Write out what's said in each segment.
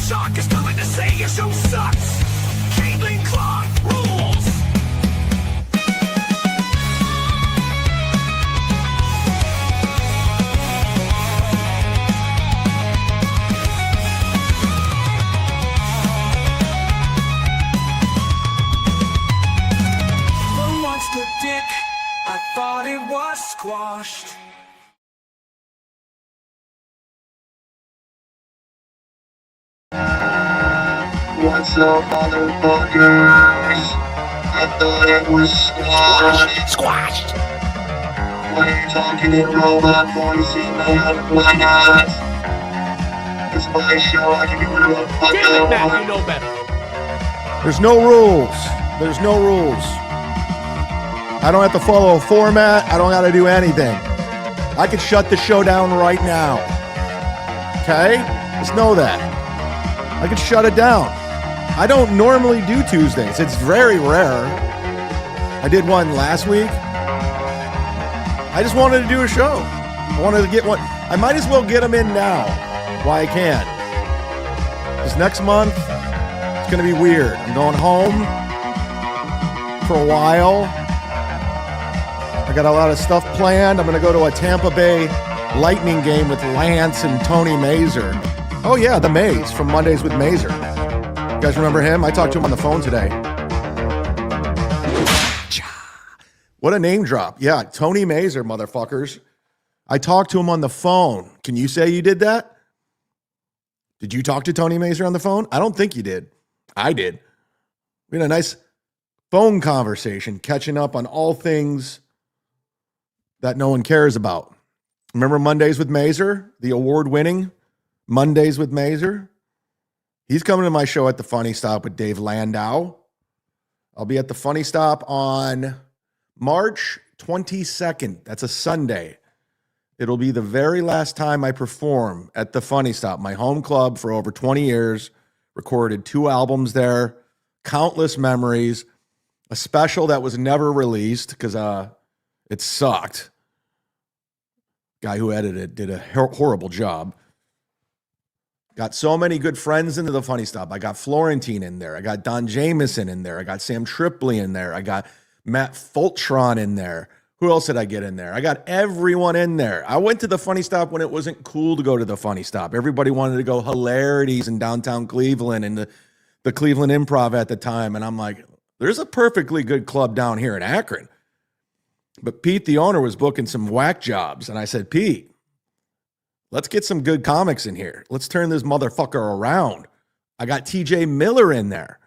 Shock is coming to say your show sucks. Caitlin Clark rules. The monster dick, I thought it was squashed. What's up, motherfuckers? I thought it was squashed. Why are you talking in robot voices, man? Why not? It's my show, I can do whatever the fuck I want. You know better. There's no rules. There's no rules. I don't have to follow a format. I don't got to do anything. I could shut the show down right now. Okay? Just know that. I could shut it down. I don't normally do Tuesdays. It's very rare. I did one last week. I just wanted to do a show. I wanted to get one. I might as well get them in now while I can. Because next month, it's going to be weird. I'm going home for a while. I got a lot of stuff planned. I'm going to go to a Tampa Bay Lightning game with Lance and Tony Mazer. Oh, yeah, the Maze from Mondays with Mazer. You guys remember him? I talked to him on the phone today. What a name drop. Yeah, Tony Mazer, motherfuckers. I talked to him on the phone. Can you say you did that? Did you talk to Tony Mazer on the phone? I don't think you did. I did. We had a nice phone conversation, catching up on all things that no one cares about. Remember Mondays with Mazer? The award-winning Mondays with Mazer? He's coming to my show at the Funny Stop with Dave Landau. I'll be at the Funny Stop on March 22nd. That's a Sunday. It'll be the very last time I perform at the Funny Stop, my home club for over 20 years. Recorded 2 albums there, countless memories, a special that was never released because it sucked. Guy who edited it did a horrible job. Got so many good friends into the Funny Stop. I got Florentine in there. I got Don Jameson in there. I got Sam Tripoli in there. I got Matt Fultron in there. Who else did I get in there? I got everyone in there. I went to the Funny Stop when it wasn't cool to go to the Funny Stop. Everybody wanted to go Hilarities in downtown Cleveland and the Cleveland Improv at the time. And I'm like, there's a perfectly good club down here in Akron. But Pete, the owner, was booking some whack jobs. And I said, Pete, let's get some good comics in here. Let's turn this motherfucker around. I got TJ Miller in there.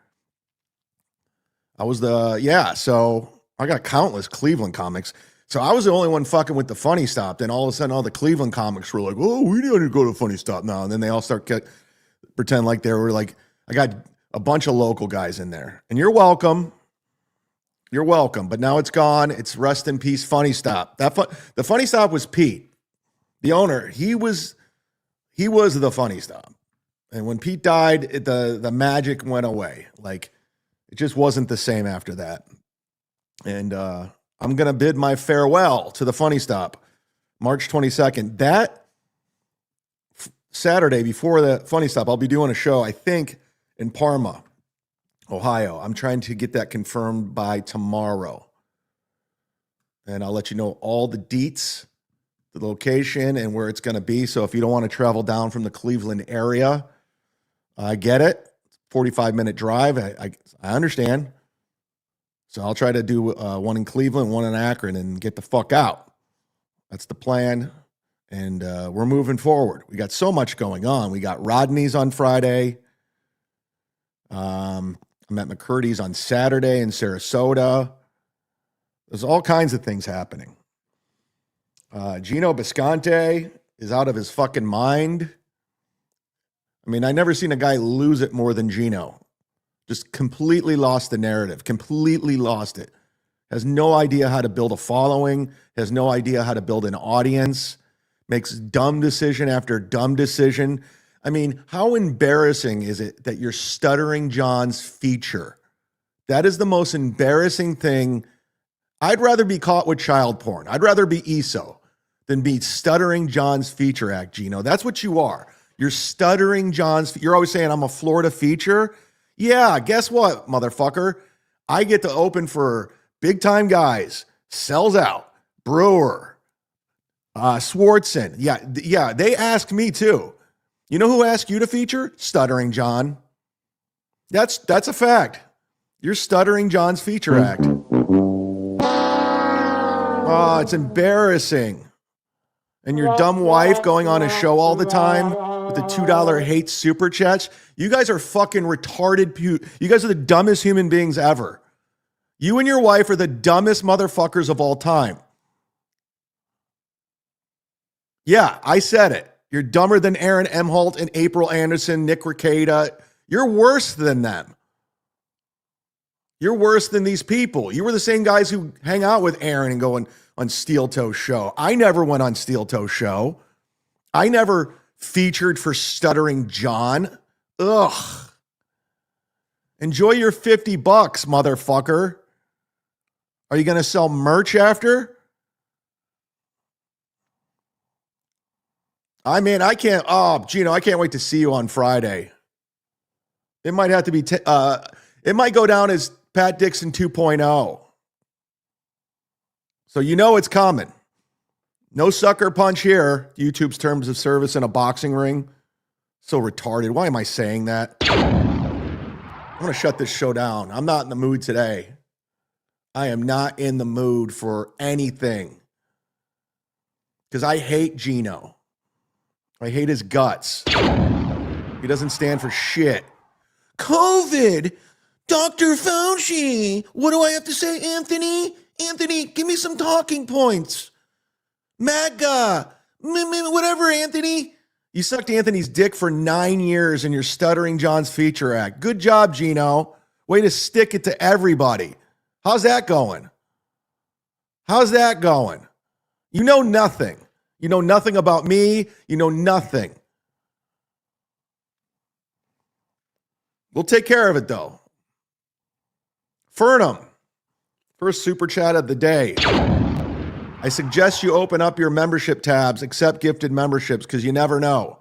So I got countless Cleveland comics. So I was the only one fucking with the Funny Stop. Then all of a sudden, all the Cleveland comics were like, oh, we need to go to Funny Stop now. And then they all pretend like they were like, I got a bunch of local guys in there. And you're welcome. You're welcome. But now it's gone. It's rest in peace, Funny Stop. The Funny Stop was Pete, the owner. He was the Funny Stop. And when Pete died, the magic went away. Like, it just wasn't the same after that. And I'm going to bid my farewell to the Funny Stop, March 22nd. That Saturday before the Funny Stop, I'll be doing a show, I think, in Parma, Ohio. I'm trying to get that confirmed by tomorrow. And I'll let you know all the deets, the location, and where it's going to be. So if you don't want to travel down from the Cleveland area, I get it. 45-minute drive. I understand. So I'll try to do one in Cleveland, one in Akron, and get the fuck out. That's the plan. And we're moving forward. We got so much going on. We got Rodney's on Friday. I'm at McCurdy's on Saturday in Sarasota. There's all kinds of things happening. Gino Bisconte is out of his fucking mind. I mean, I never seen a guy lose it more than Gino. Just completely lost the narrative, completely lost it. Has no idea how to build a following, has no idea how to build an audience, makes dumb decision after dumb decision. I mean, how embarrassing is it that you're Stuttering John's feature? That is the most embarrassing thing. I'd rather be caught with child porn. I'd rather be ESO than be Stuttering John's feature act, Gino. That's what you are. You're stuttering John's. You're always saying I'm a Florida feature. Yeah, guess what, motherfucker? I get to open for big time guys. Sells out. Brewer. Swartzen. Yeah, they asked me too. You know who asked you to feature? Stuttering John. That's a fact. You're Stuttering John's feature act. Oh, it's embarrassing. And your dumb wife going on a show all the time with the $2 hate super chats. You guys are fucking retarded. You guys are the dumbest human beings ever. You and your wife are the dumbest motherfuckers of all time. Yeah, I said it. You're dumber than Aaron Emholt and April Anderson, Nick Rekieta. You're worse than them. You're worse than these people. You were the same guys who hang out with Aaron and go on Steel Toe Show. I never went on Steel Toe Show. I never featured for Stuttering John. Ugh. Enjoy your $50, motherfucker. Are you going to sell merch after? I mean, I can't. Oh, Gino, I can't wait to see you on Friday. It might have to be. It might go down as Pat Dixon 2.0. So you know it's coming. No sucker punch here. YouTube's terms of service in a boxing ring. So retarded. Why am I saying that? I'm going to shut this show down. I'm not in the mood today. I am not in the mood for anything. Because I hate Gino. I hate his guts. He doesn't stand for shit. COVID. Dr. Fauci. What do I have to say, Anthony? Anthony, give me some talking points. MAGA. Whatever, Anthony. You sucked Anthony's dick for 9 years and you're Stuttering John's feature act. Good job, Gino. Way to stick it to everybody. How's that going? How's that going? You know nothing. You know nothing about me. You know nothing. We'll take care of it, though. Fernum, first super chat of the day. I suggest you open up your membership tabs, accept gifted memberships, because you never know.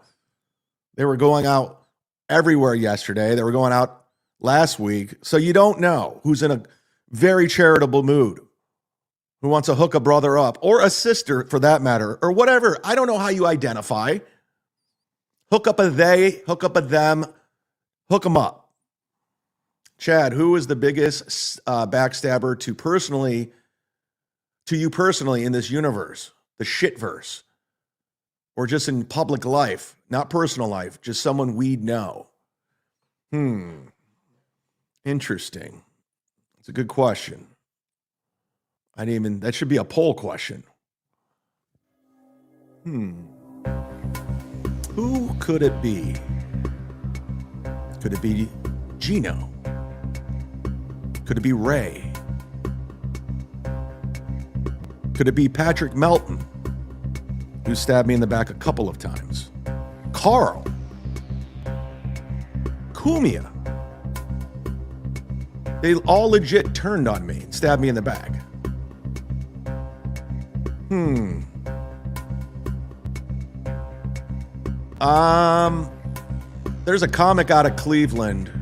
They were going out everywhere yesterday. They were going out last week. So you don't know who's in a very charitable mood, who wants to hook a brother up, or a sister for that matter, or whatever. I don't know how you identify. Hook up a they, hook up a them, hook them up. Chad, who is the biggest backstabber to you personally in this universe? The shitverse. Or just in public life, not personal life, just someone we'd know. Interesting. It's a good question. That should be a poll question. Who could it be? Could it be Gino? Could it be Ray? Could it be Patrick Melton, who stabbed me in the back a couple of times? Carl? Kumia? They all legit turned on me and stabbed me in the back. There's a comic out of Cleveland,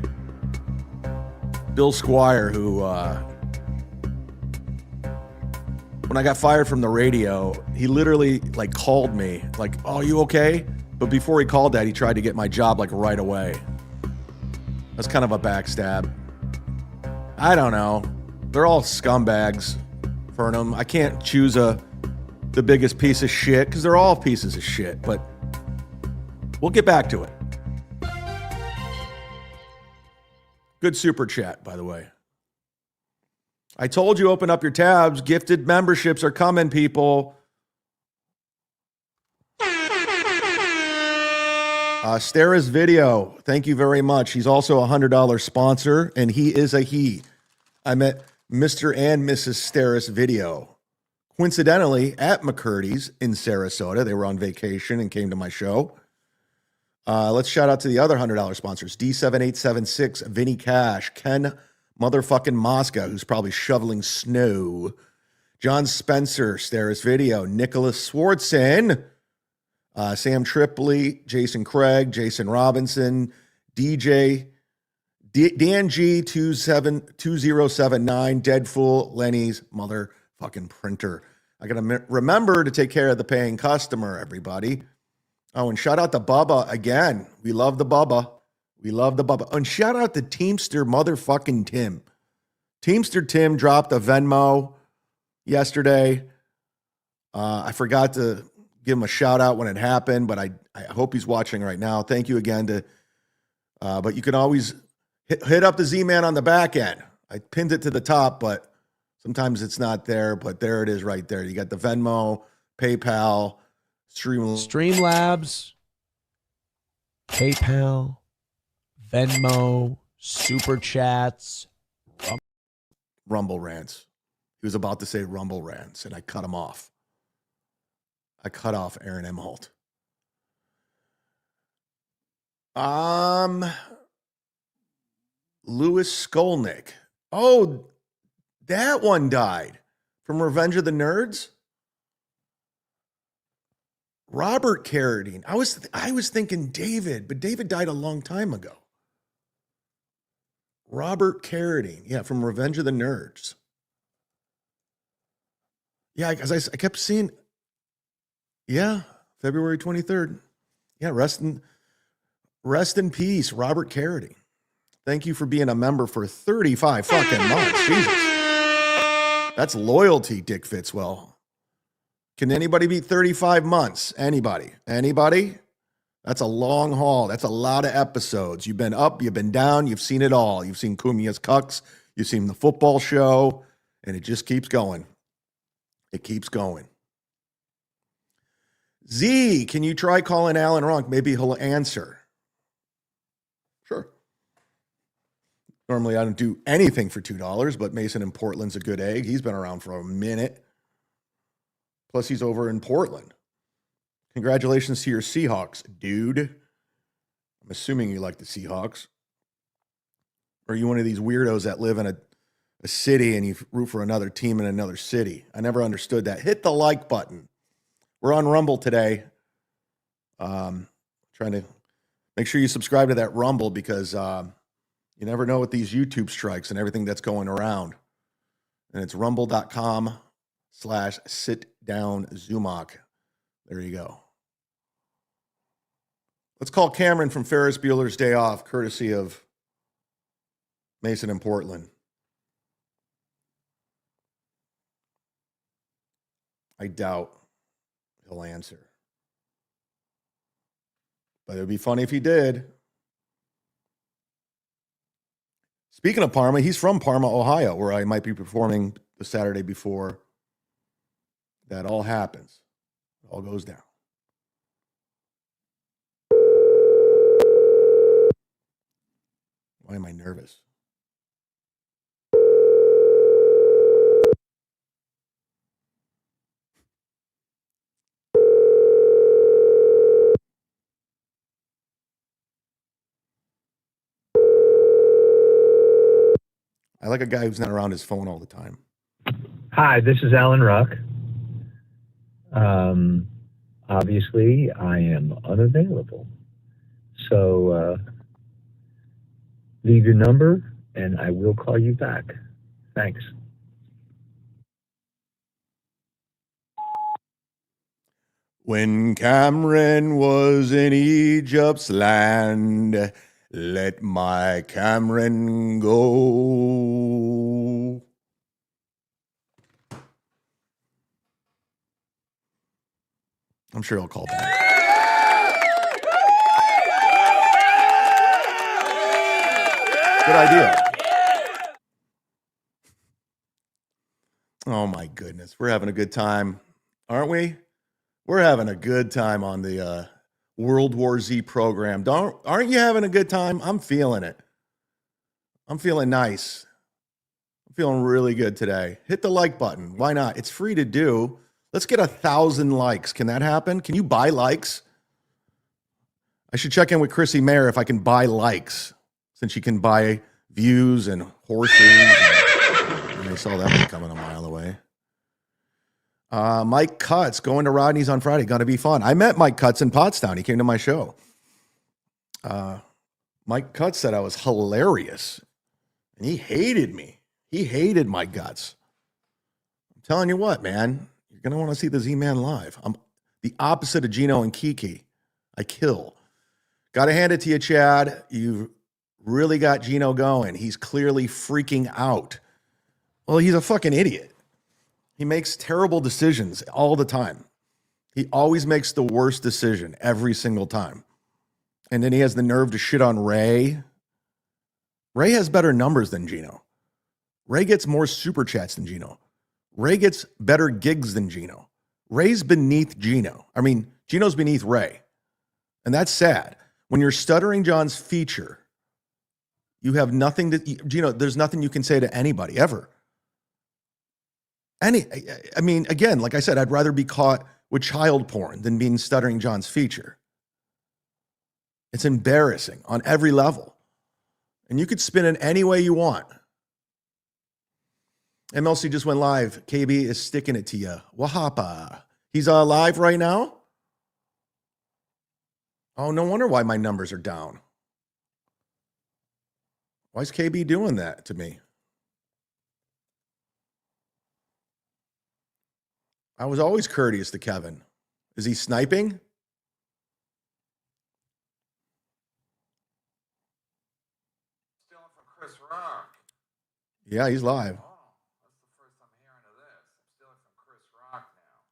Bill Squire, who, when I got fired from the radio, he literally called me oh, you okay? But before he called that, he tried to get my job right away. That's kind of a backstab. I don't know. They're all scumbags, Fernum. I can't choose the biggest piece of shit because they're all pieces of shit, but we'll get back to it. Good super chat, by the way. I told you, open up your tabs. Gifted memberships are coming, people. Stara's Video, thank you very much. He's also a $100 sponsor, and he is a he. I met Mr. and Mrs. Stara's Video, coincidentally, at McCurdy's in Sarasota. They were on vacation and came to my show. Let's shout out to the other $100 sponsors. D7876, Vinny Cash, Ken motherfucking Mosca, who's probably shoveling snow. John Spencer, Stara's Video, Nicholas Swartzen, Sam Tripoli, Jason Craig, Jason Robinson, DJ, Dan G2079, Deadfool, Lenny's motherfucking printer. I got to remember to take care of the paying customer, everybody. Oh, and shout out to Bubba again. We love the Bubba. We love the Bubba. And shout out to Teamster motherfucking Tim. Teamster Tim dropped a Venmo yesterday. I forgot to give him a shout out when it happened, but I hope he's watching right now. Thank you again to, but you can always hit up the Z-Man on the back end. I pinned it to the top, but sometimes it's not there, but there it is right there. You got the Venmo, PayPal, Streamlabs, PayPal, Venmo, Super Chats, Rumble Rants. He was about to say Rumble Rants, and I cut him off. I cut off Aaron Emholt. Louis Skolnick. Oh, that one died from Revenge of the Nerds. Robert Carradine. I was thinking David, but David died a long time ago. Robert Carradine. Yeah, from Revenge of the Nerds. Yeah, because I kept seeing. Yeah, February 23rd. Yeah, rest in peace, Robert Carradine. Thank you for being a member for 35 fucking months. Jesus. That's loyalty, Dick Fitzwell. Can anybody beat 35 months? Anybody? Anybody? That's a long haul. That's a lot of episodes. You've been up, you've been down, you've seen it all. You've seen Kumia's Cucks, you've seen the football show, and it just keeps going. It keeps going. Z, can you try calling Alan Ronk? Maybe he'll answer. Sure. Normally I don't do anything for $2, but Mason in Portland's a good egg. He's been around for a minute. Plus he's over in Portland. Congratulations to your Seahawks, dude. I'm assuming you like the Seahawks. Or are you one of these weirdos that live in a city and you root for another team in another city? I never understood that. Hit the like button. We're on Rumble today. Trying to make sure you subscribe to that Rumble because you never know with these YouTube strikes and everything that's going around. And it's rumble.com/sitdownzumock. There you go. Let's call Cameron from Ferris Bueller's Day Off, courtesy of Mason in Portland. I doubt he'll answer. But it would be funny if he did. Speaking of Parma, he's from Parma, Ohio, where I might be performing the Saturday before that all happens. It all goes down. Why am I nervous? I like a guy who's not around his phone all the time. Hi, this is Alan Ruck. Obviously, I am unavailable. So leave your number and I will call you back. Thanks. When Cameron was in Egypt's land, let my Cameron go. I'm sure he'll call back. Good idea. Oh my goodness. We're having a good time, aren't we? We're having a good time on the World War Z program. Aren't you having a good time? I'm feeling it. I'm feeling nice. I'm feeling really good today. Hit the like button. Why not? It's free to do. Let's get 1,000 likes. Can that happen? Can you buy likes? I should check in with Chrissy Mayer if I can buy likes, since you can buy views and horses. And I saw that one coming a mile away. Mike Cutts going to Rodney's on Friday. Going to be fun. I met Mike Cutts in Pottstown. He came to my show. Mike Cutts said I was hilarious. And he hated me. He hated my guts. I'm telling you what, man. You're going to want to see the Z-Man live. I'm the opposite of Gino and Kiki. I kill. Got to hand it to you, Chad. You've really got Gino going. He's clearly freaking out. Well, he's a fucking idiot. He makes terrible decisions all the time. He always makes the worst decision every single time. And then he has the nerve to shit on Ray. Ray has better numbers than Gino. Ray gets more super chats than Gino. Ray gets better gigs than Gino. Ray's beneath Gino. I mean, Gino's beneath Ray. And that's sad. When you're Stuttering John's feature, you have nothing to, Gino, there's nothing you can say to anybody ever. I mean, again, like I said, I'd rather be caught with child porn than being Stuttering John's feature. It's embarrassing on every level. And you could spin it any way you want. MLC just went live. KB is sticking it to you. Wahapa. He's live right now? Oh, no wonder why my numbers are down. Why is KB doing that to me? I was always courteous to Kevin. Is he sniping? Stealing from Chris Rock. Yeah, he's live. Oh, that's the first I'm hearing of this. I'm stealing from Chris Rock now.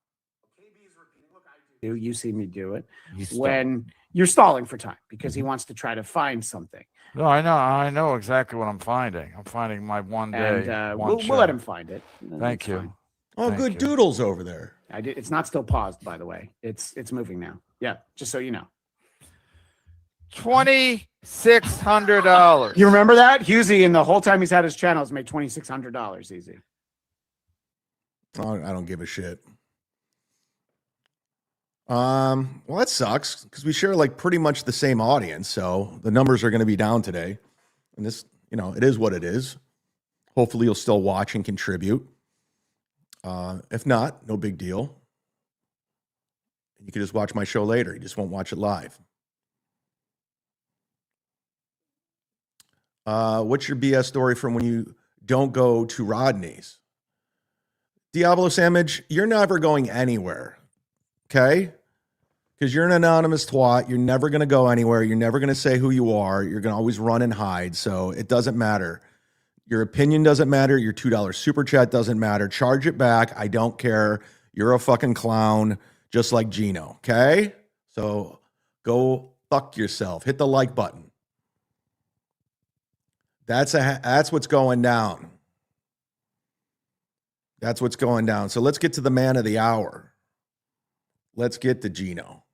KB's repeating. Look, I do. You see me do it when you're stalling for time because he wants to try to find something. No, I know exactly what I'm finding. I'm finding my one day. And we'll let him find it. Thank It's you. fine. Oh, Thank good you. doodles over there. It's not still paused, by the way. It's moving now. Yeah, just so you know. $2,600. You remember that? Husey, in the whole time he's had his channel, has made $2,600 easy. Oh, I don't give a shit. Well, that sucks because we share like pretty much the same audience, so the numbers are going to be down today. And this, you know, it is what it is. Hopefully, you'll still watch and contribute. If not, no big deal. You can just watch my show later. You just won't watch it live. What's your BS story from when you don't go to Rodney's? Diablo Sandwich, you're never going anywhere. Okay? Because you're an anonymous twat. You're never going to go anywhere. You're never going to say who you are. You're going to always run and hide. So it doesn't matter. Your opinion doesn't matter. Your $2 super chat doesn't matter. Charge it back. I don't care. You're a fucking clown, just like Gino. Okay? So go fuck yourself. Hit the like button. That's what's going down. That's what's going down. So let's get to the man of the hour. Let's get to Gino.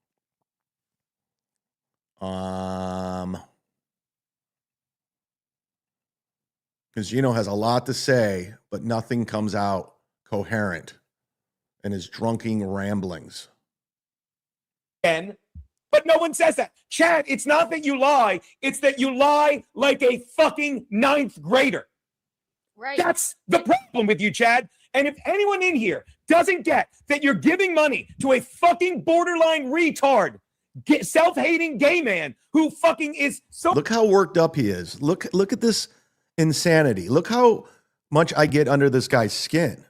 Because Gino has a lot to say, but nothing comes out coherent in his drunken ramblings. But no one says that. Chad, it's not that you lie. It's that you lie like a fucking ninth grader. Right. That's the problem with you, Chad. And if anyone in here doesn't get that you're giving money to a fucking borderline retard, self-hating gay man who fucking is so... Look how worked up he is. Look at this insanity. Look how much I get under this guy's skin.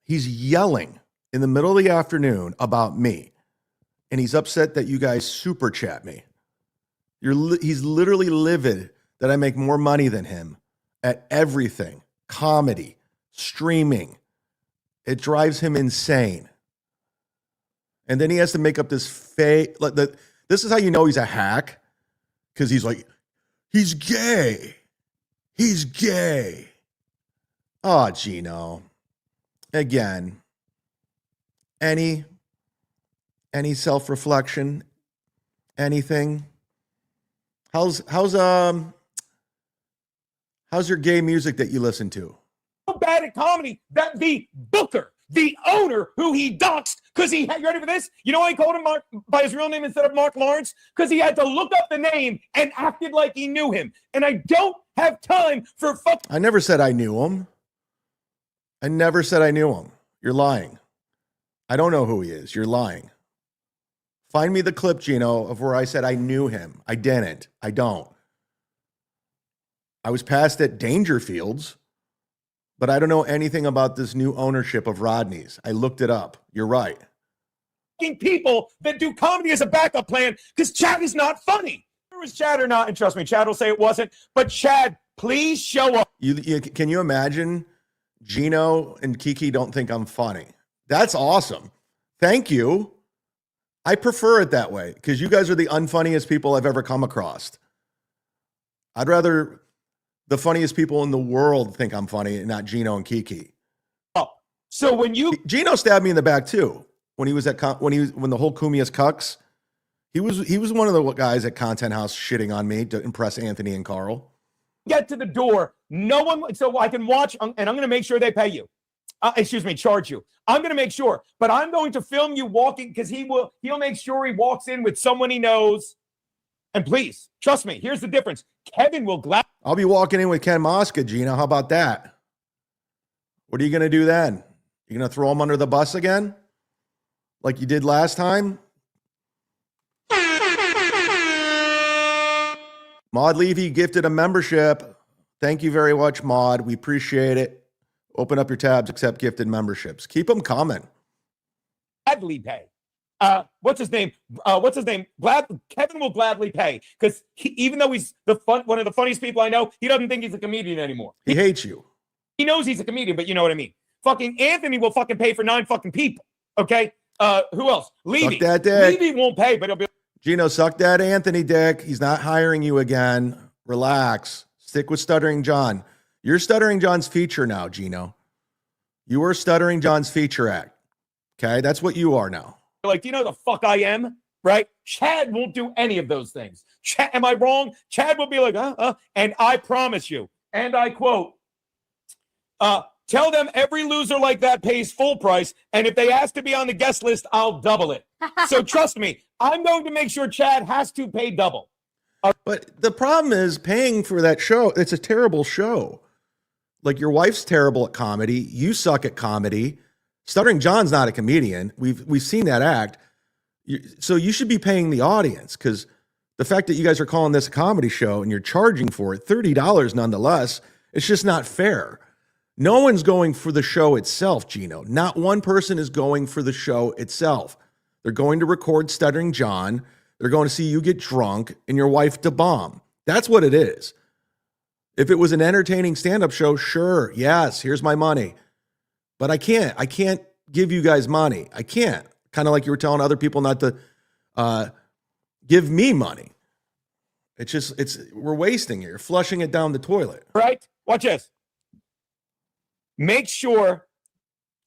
He's yelling in the middle of the afternoon about me. And he's upset that you guys super chat me. He's literally livid that I make more money than him at everything. Comedy, streaming. It drives him insane. And then he has to make up this fake. This is how you know he's a hack. Because he's like, he's gay. He's gay. Oh, Gino. Again, any self-reflection, anything? How's your gay music that you listen to? bad at comedy that the booker, the owner who he doxed, because he had, you ready for this? You know why he called him Mark by his real name instead of Mark Lawrence? Because he had to look up the name and acted like he knew him. And I don't have time for I never said I knew him. I never said I knew him. You're lying. I don't know who he is. You're lying. Find me the clip, Gino, of where I said I knew him. I didn't. I don't. I was passed at Dangerfields, but I don't know anything about this new ownership of Rodney's. I looked it up. You're right. People that do comedy as a backup plan because Chad is not funny. Whether it was Chad or not, and trust me, Chad will say it wasn't, but Chad, please show up. Can you imagine Gino and Kiki don't think I'm funny? That's awesome. Thank you. I prefer it that way because you guys are the unfunniest people I've ever come across. I'd rather the funniest people in the world think I'm funny and not Gino and Kiki. Oh, so when Gino stabbed me in the back too. When he was at when the whole Kumias cucks, he was one of the guys at Content House shitting on me to impress Anthony and Carl. Get to the door, no one, so I can watch, and I'm going to make sure they pay you. Charge you. I'm going to make sure, but I'm going to film you walking because he'll make sure he walks in with someone he knows. And please trust me. Here's the difference. Kevin will I'll be walking in with Ken Mosca, Gino. How about that? What are you going to do then? You going to throw him under the bus again? Like you did last time? Maud Levy gifted a membership. Thank you very much, Maud. We appreciate it. Open up your tabs, accept gifted memberships. Keep them coming. gladly pay. What's his name? Kevin will gladly pay because even though he's one of the funniest people I know, he doesn't think he's a comedian anymore. He hates you. He knows he's a comedian, but you know what I mean. Fucking Anthony will fucking pay for 9 fucking people. Okay. Who else? Levy. Suck that dick. Levy won't pay, but he'll be. Gino, suck that Anthony dick. He's not hiring you again. Relax. Stick with Stuttering John. You're Stuttering John's feature now, Gino. You are Stuttering John's feature act. Okay, that's what you are now. Like, do you know the fuck I am? Right? Chad won't do any of those things. Am I wrong? Chad will be like, and I promise you, and I quote, tell them every loser like that pays full price, and if they ask to be on the guest list, I'll double it. So trust me, I'm going to make sure Chad has to pay double. But the problem is paying for that show. It's a terrible show. Like, your wife's terrible at comedy. You suck at comedy. Stuttering John's not a comedian. We've seen that act. So you should be paying the audience, because the fact that you guys are calling this a comedy show and you're charging for it $30 nonetheless, it's just not fair. No one's going for the show itself, Gino. Not one person is going for the show itself. They're going to record Stuttering John. They're going to see you get drunk and your wife to bomb. That's what it is. If it was an entertaining stand-up show, sure, yes, here's my money. But I can't give you guys money. I can't. Kind of like you were telling other people not to give me money. We're wasting it. You're flushing it down the toilet. Right? Watch this. Make sure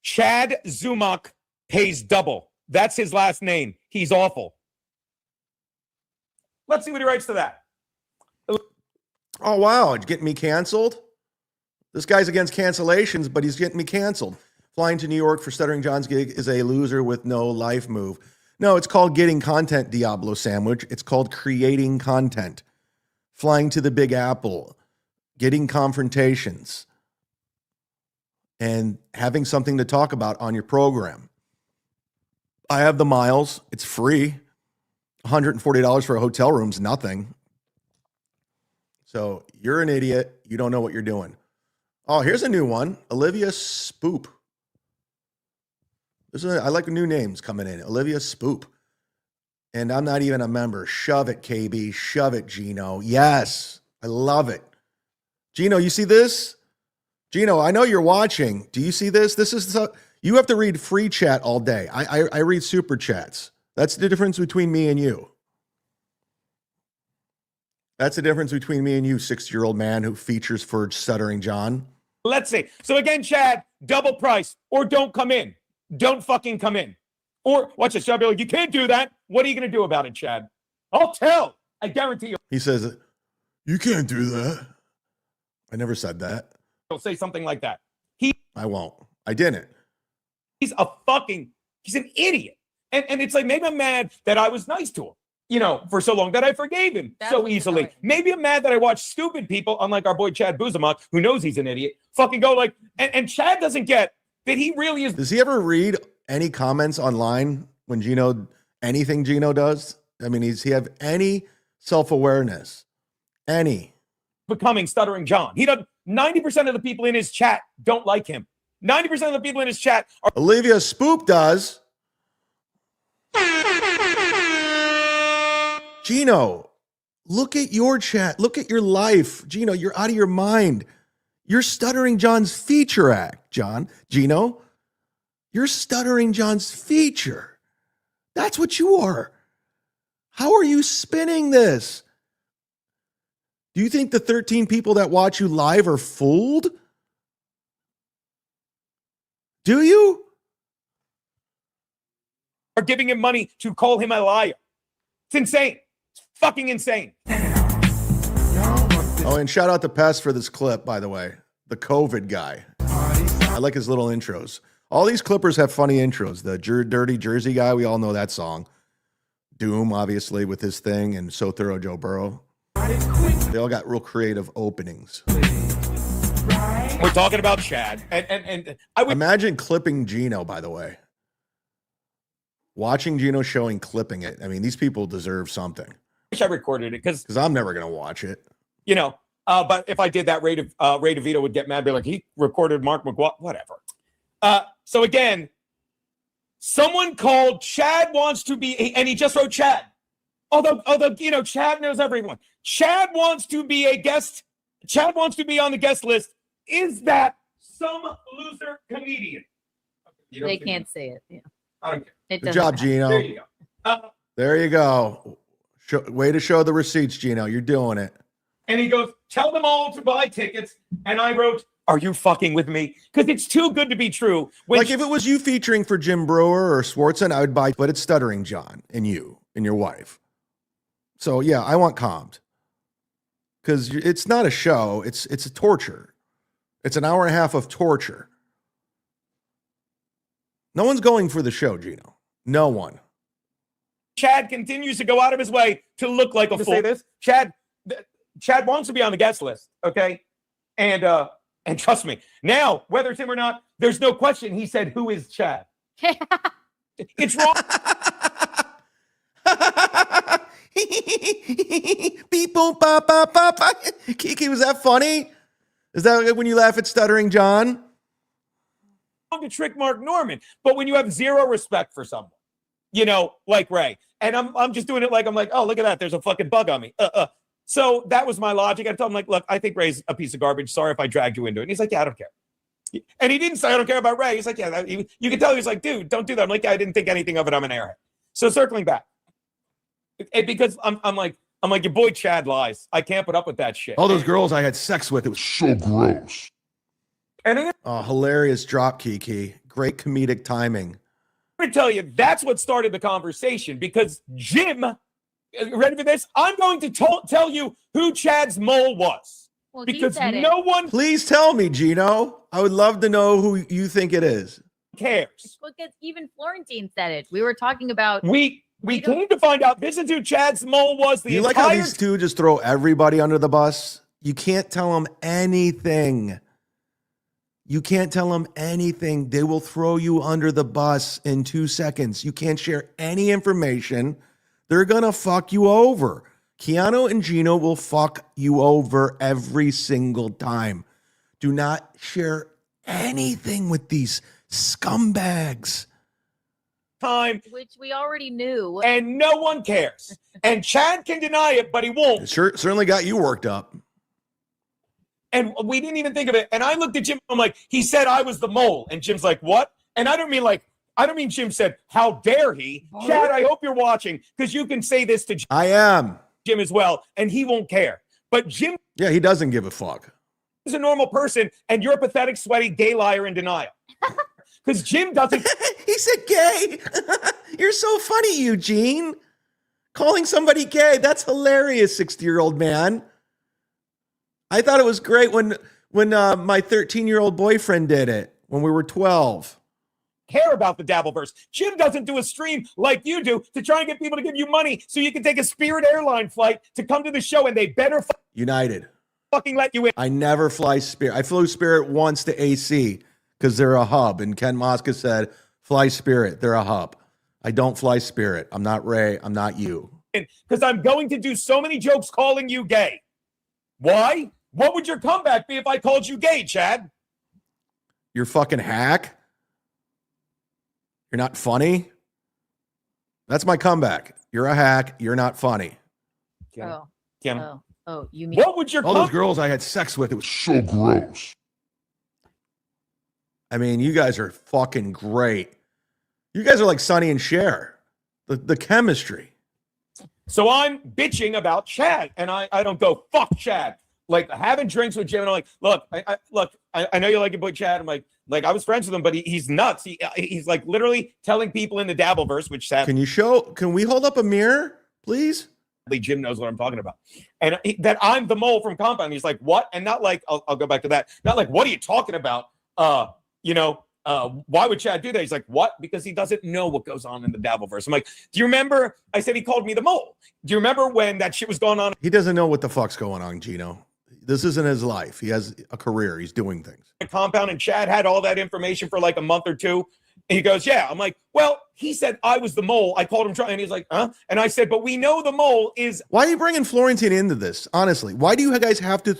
chadzumock pays double. That's his last name. He's awful. Let's see what he writes to that. Oh, wow. It's getting me canceled? This guy's against cancellations, but he's getting me canceled. Flying to New York for Stuttering John's gig is a loser with no life move. No, it's called getting content, Diablo Sandwich. It's called creating content. Flying to the Big Apple. Getting confrontations. And having something to talk about on your program. I have the miles. It's free. $140 for a hotel room's nothing. So you're an idiot. You don't know what you're doing. Oh, here's a new one. Olivia Spoop. I like new names coming in. Olivia Spoop. And I'm not even a member. Shove it, KB. Shove it, Gino. Yes. I love it. Gino, you see this? Gino, I know you're watching. Do you see this? You have to read free chat all day. I read super chats. That's the difference between me and you. That's the difference between me and you, 60-year-old man who features for Stuttering John. Let's see. So again, Chad, double price or don't come in. Don't fucking come in. Or watch this. Chad be like, you can't do that. What are you going to do about it, Chad? I'll tell. I guarantee you. He says, you can't do that. I never said that. He'll say something like that. I won't. I didn't. He's an idiot. And it's like, maybe I'm mad that I was nice to him, for so long, that I forgave him so easily. Maybe I'm mad that I watch stupid people, unlike our boy chad-zumock, who knows he's an idiot, fucking go like, and Chad doesn't get that he really is. Does he ever read any comments online when anything Gino does? I mean, he have any self-awareness? Any? Becoming Stuttering John. He doesn't. 90% of the people in his chat don't like him. 90% of the people in his chat are. Olivia Spoop does. Gino, look at your chat. Look at your life. Gino, you're out of your mind. You're Stuttering John's feature act, Gino. You're Stuttering John's feature. That's what you are. How are you spinning this? Do you think the 13 people that watch you live are fooled? Do you? Are giving him money to call him a liar. It's insane. It's fucking insane. Oh, and shout out to Pest for this clip, by the way. The COVID guy. I like his little intros. All these clippers have funny intros. The Dirty Jersey guy, we all know that song. Doom, obviously, with his thing, and So Thorough Joe Burrow. They all got real creative openings. We're talking about Chad. And I would imagine clipping Gino, by the way. Watching Gino showing clipping it. I mean, these people deserve something. wish I recorded it because I'm never going to watch it. You know, but if I did that, Ray DeVito would get mad, be like, he recorded Mark McGuire, whatever. So again, someone called Chad wants to be, and he just wrote Chad. Although, you know, Chad knows everyone. Chad wants to be a guest. Chad wants to be on the guest list. Is that some loser comedian? They can't say it. Yeah. I don't care. Good job, Gino. There you go. There you go. Way to show the receipts, Gino. You're doing it. And he goes, tell them all to buy tickets. And I wrote, are you fucking with me? Because it's too good to be true. Like if it was you featuring for Jim Brewer or Swartzen, I would buy, but it's Stuttering John and you and your wife. So yeah, I want comped. Because it's not a show. It's a torture. It's an hour and a half of torture. No one's going for the show, Gino. No one. Chad continues to go out of his way to look like a fool. Say this, Chad wants to be on the guest list, okay? And trust me, now whether it's him or not, there's no question. He said, "Who is Chad?" It's wrong. Beep boop ba ba ba ba. Kiki, was that funny? Is that when you laugh at Stuttering John? To trick Mark Norman, but when you have zero respect for someone, you know, like Ray, and I'm just doing it like I'm like, oh, look at that, there's a fucking bug on me. So that was my logic. I told him like, look, I think Ray's a piece of garbage. Sorry if I dragged you into it. And he's like, yeah, I don't care. And he didn't say I don't care about Ray. He's like, yeah, you can tell. He's like, dude, don't do that. I'm like, yeah, I didn't think anything of it. I'm an airhead. So circling back, because I'm like your boy Chad lies. I can't put up with that shit. All those girls I had sex with, it was so gross. And hilarious drop, Kiki. Great comedic timing. I'm going to tell you, that's what started the conversation because Jim, ready for this? I'm going to tell you who Chad's mole was. Well, because no one... Please tell me, Gino. I would love to know who you think it is. Cares. Because even Florentine said it. We were talking about... We came to find out this is who Chad's mole was. You like how these two just throw everybody under the bus? You can't tell them anything. You can't tell them anything. They will throw you under the bus in 2 seconds. You can't share any information. They're going to fuck you over. Keanu and Gino will fuck you over every single time. Do not share anything with these scumbags. Time. Which we already knew. And no one cares. And Chad can deny it, but he won't. It certainly got you worked up. And we didn't even think of it. And I looked at Jim. I'm like, he said I was the mole. And Jim's like, what? And I don't mean Jim said, how dare he? Chad, I hope you're watching because you can say this to Jim. I am. Jim as well. And he won't care. But Jim. Yeah, he doesn't give a fuck. He's a normal person. And you're a pathetic, sweaty, gay liar in denial. Because Jim doesn't. He said gay. You're so funny, Eugene. Calling somebody gay. That's hilarious, 60-year-old man. I thought it was great when my 13-year-old boyfriend did it when we were 12. Care about the Dabbleverse. Jim doesn't do a stream like you do to try and get people to give you money so you can take a Spirit airline flight to come to the show and they better United fucking let you in. I never fly Spirit. I flew Spirit once to AC because they're a hub. And Ken Mosca said, Fly Spirit. They're a hub. I don't fly Spirit. I'm not Ray. I'm not you. Because I'm going to do so many jokes calling you gay. Why? What would your comeback be if I called you gay, Chad? You're fucking hack. You're not funny. That's my comeback. You're a hack. You're not funny. Oh, Kim, oh, you mean what would your All those girls I had sex with, it was so gross. I mean, you guys are fucking great. You guys are like Sonny and Cher. The chemistry. So I'm bitching about Chad, and I don't go, fuck Chad. Like having drinks with Jim, and I'm like, look, I know you like your boy Chad. I'm like I was friends with him, but he's nuts. He's like literally telling people in the Dabbleverse, which sad. Can we hold up a mirror, please? Jim knows what I'm talking about. And that I'm the mole from Compound. He's like, what? And not like, I'll go back to that. Not like, what are you talking about? Why would Chad do that? He's like, what? Because he doesn't know what goes on in the Dabbleverse. I'm like, do you remember? I said he called me the mole. Do you remember when that shit was going on? He doesn't know what the fuck's going on, Gino. This isn't his life. He has a career. He's doing things. Compound, and Chad had all that information for like a month or two. And he goes, yeah. I'm like, well, he said I was the mole. I called him, and he's like, huh? And I said, but we know the mole is. Why are you bringing Florentine into this? Honestly, why do you guys have to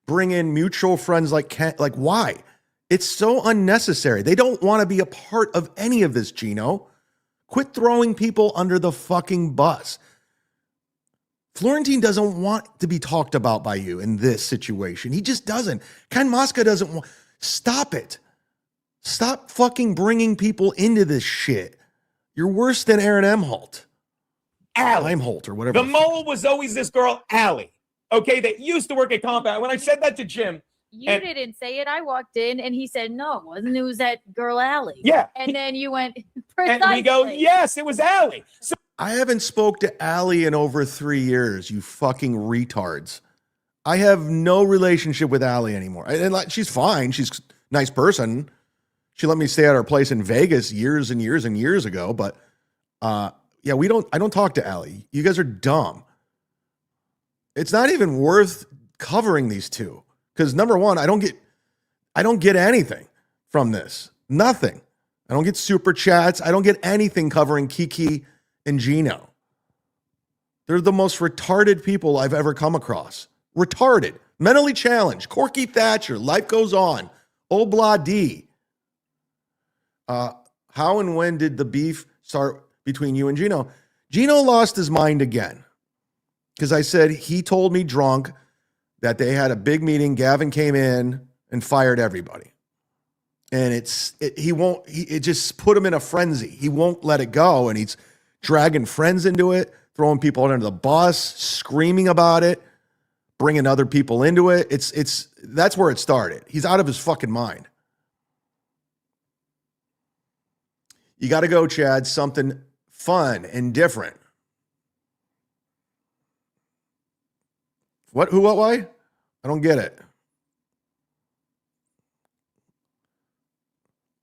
bring in mutual friends like Ken? Like, why? It's so unnecessary. They don't want to be a part of any of this, Gino. Quit throwing people under the fucking bus. Florentine doesn't want to be talked about by you in this situation. He just doesn't. Ken Mosca doesn't want. Stop it. Stop fucking bringing people into this shit. You're worse than Aaron Emholt. Imholt or whatever. The mole was always this girl, Allie. Okay, that used to work at Compound. When I said that to Jim. you didn't say it? I walked in and he said, no, it wasn't. It was that girl Allie. Yeah. And then you went, and we go, yes, it was Allie. So I haven't spoke to Allie in over 3 years, you fucking retards. I have no relationship with Allie anymore. And like, she's fine. She's a nice person. She let me stay at her place in Vegas years and years and years ago. But yeah, I don't talk to Allie. You guys are dumb. It's not even worth covering these two. Because number one, I don't get anything from this. Nothing. I don't get super chats. I don't get anything covering Kiki and Gino. They're the most retarded people I've ever come across. Retarded. Mentally challenged. Corky Thatcher. Life goes on. Obla D. How and when did the beef start between you and Gino? Gino lost his mind again. Because I said he told me drunk that they had a big meeting. Gavin came in and fired everybody. And it just put him in a frenzy. He won't let it go. And he's dragging friends into it, throwing people under the bus, screaming about it, bringing other people into it. That's where it started. He's out of his fucking mind. You got to go, Chad, something fun and different. What, who, what, why? I don't get it.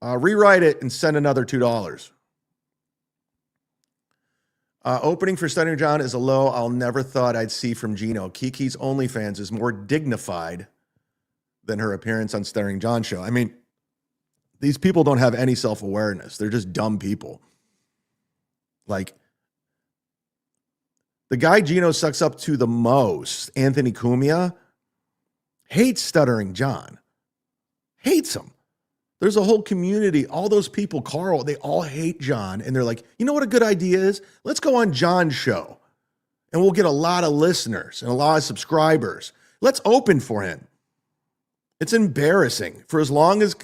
Rewrite it and send another $2. Opening for Stuttering John is a low I'll never thought I'd see from Gino. Kiki's OnlyFans is more dignified than her appearance on Stuttering John show. I mean, these people don't have any self-awareness. They're just dumb people. Like, the guy Gino sucks up to the most, Anthony Cumia, hates Stuttering John. Hates him. There's a whole community, all those people, Carl, they all hate John. And they're like, you know what a good idea is? Let's go on John's show. And we'll get a lot of listeners and a lot of subscribers. Let's open for him. It's embarrassing. For as long as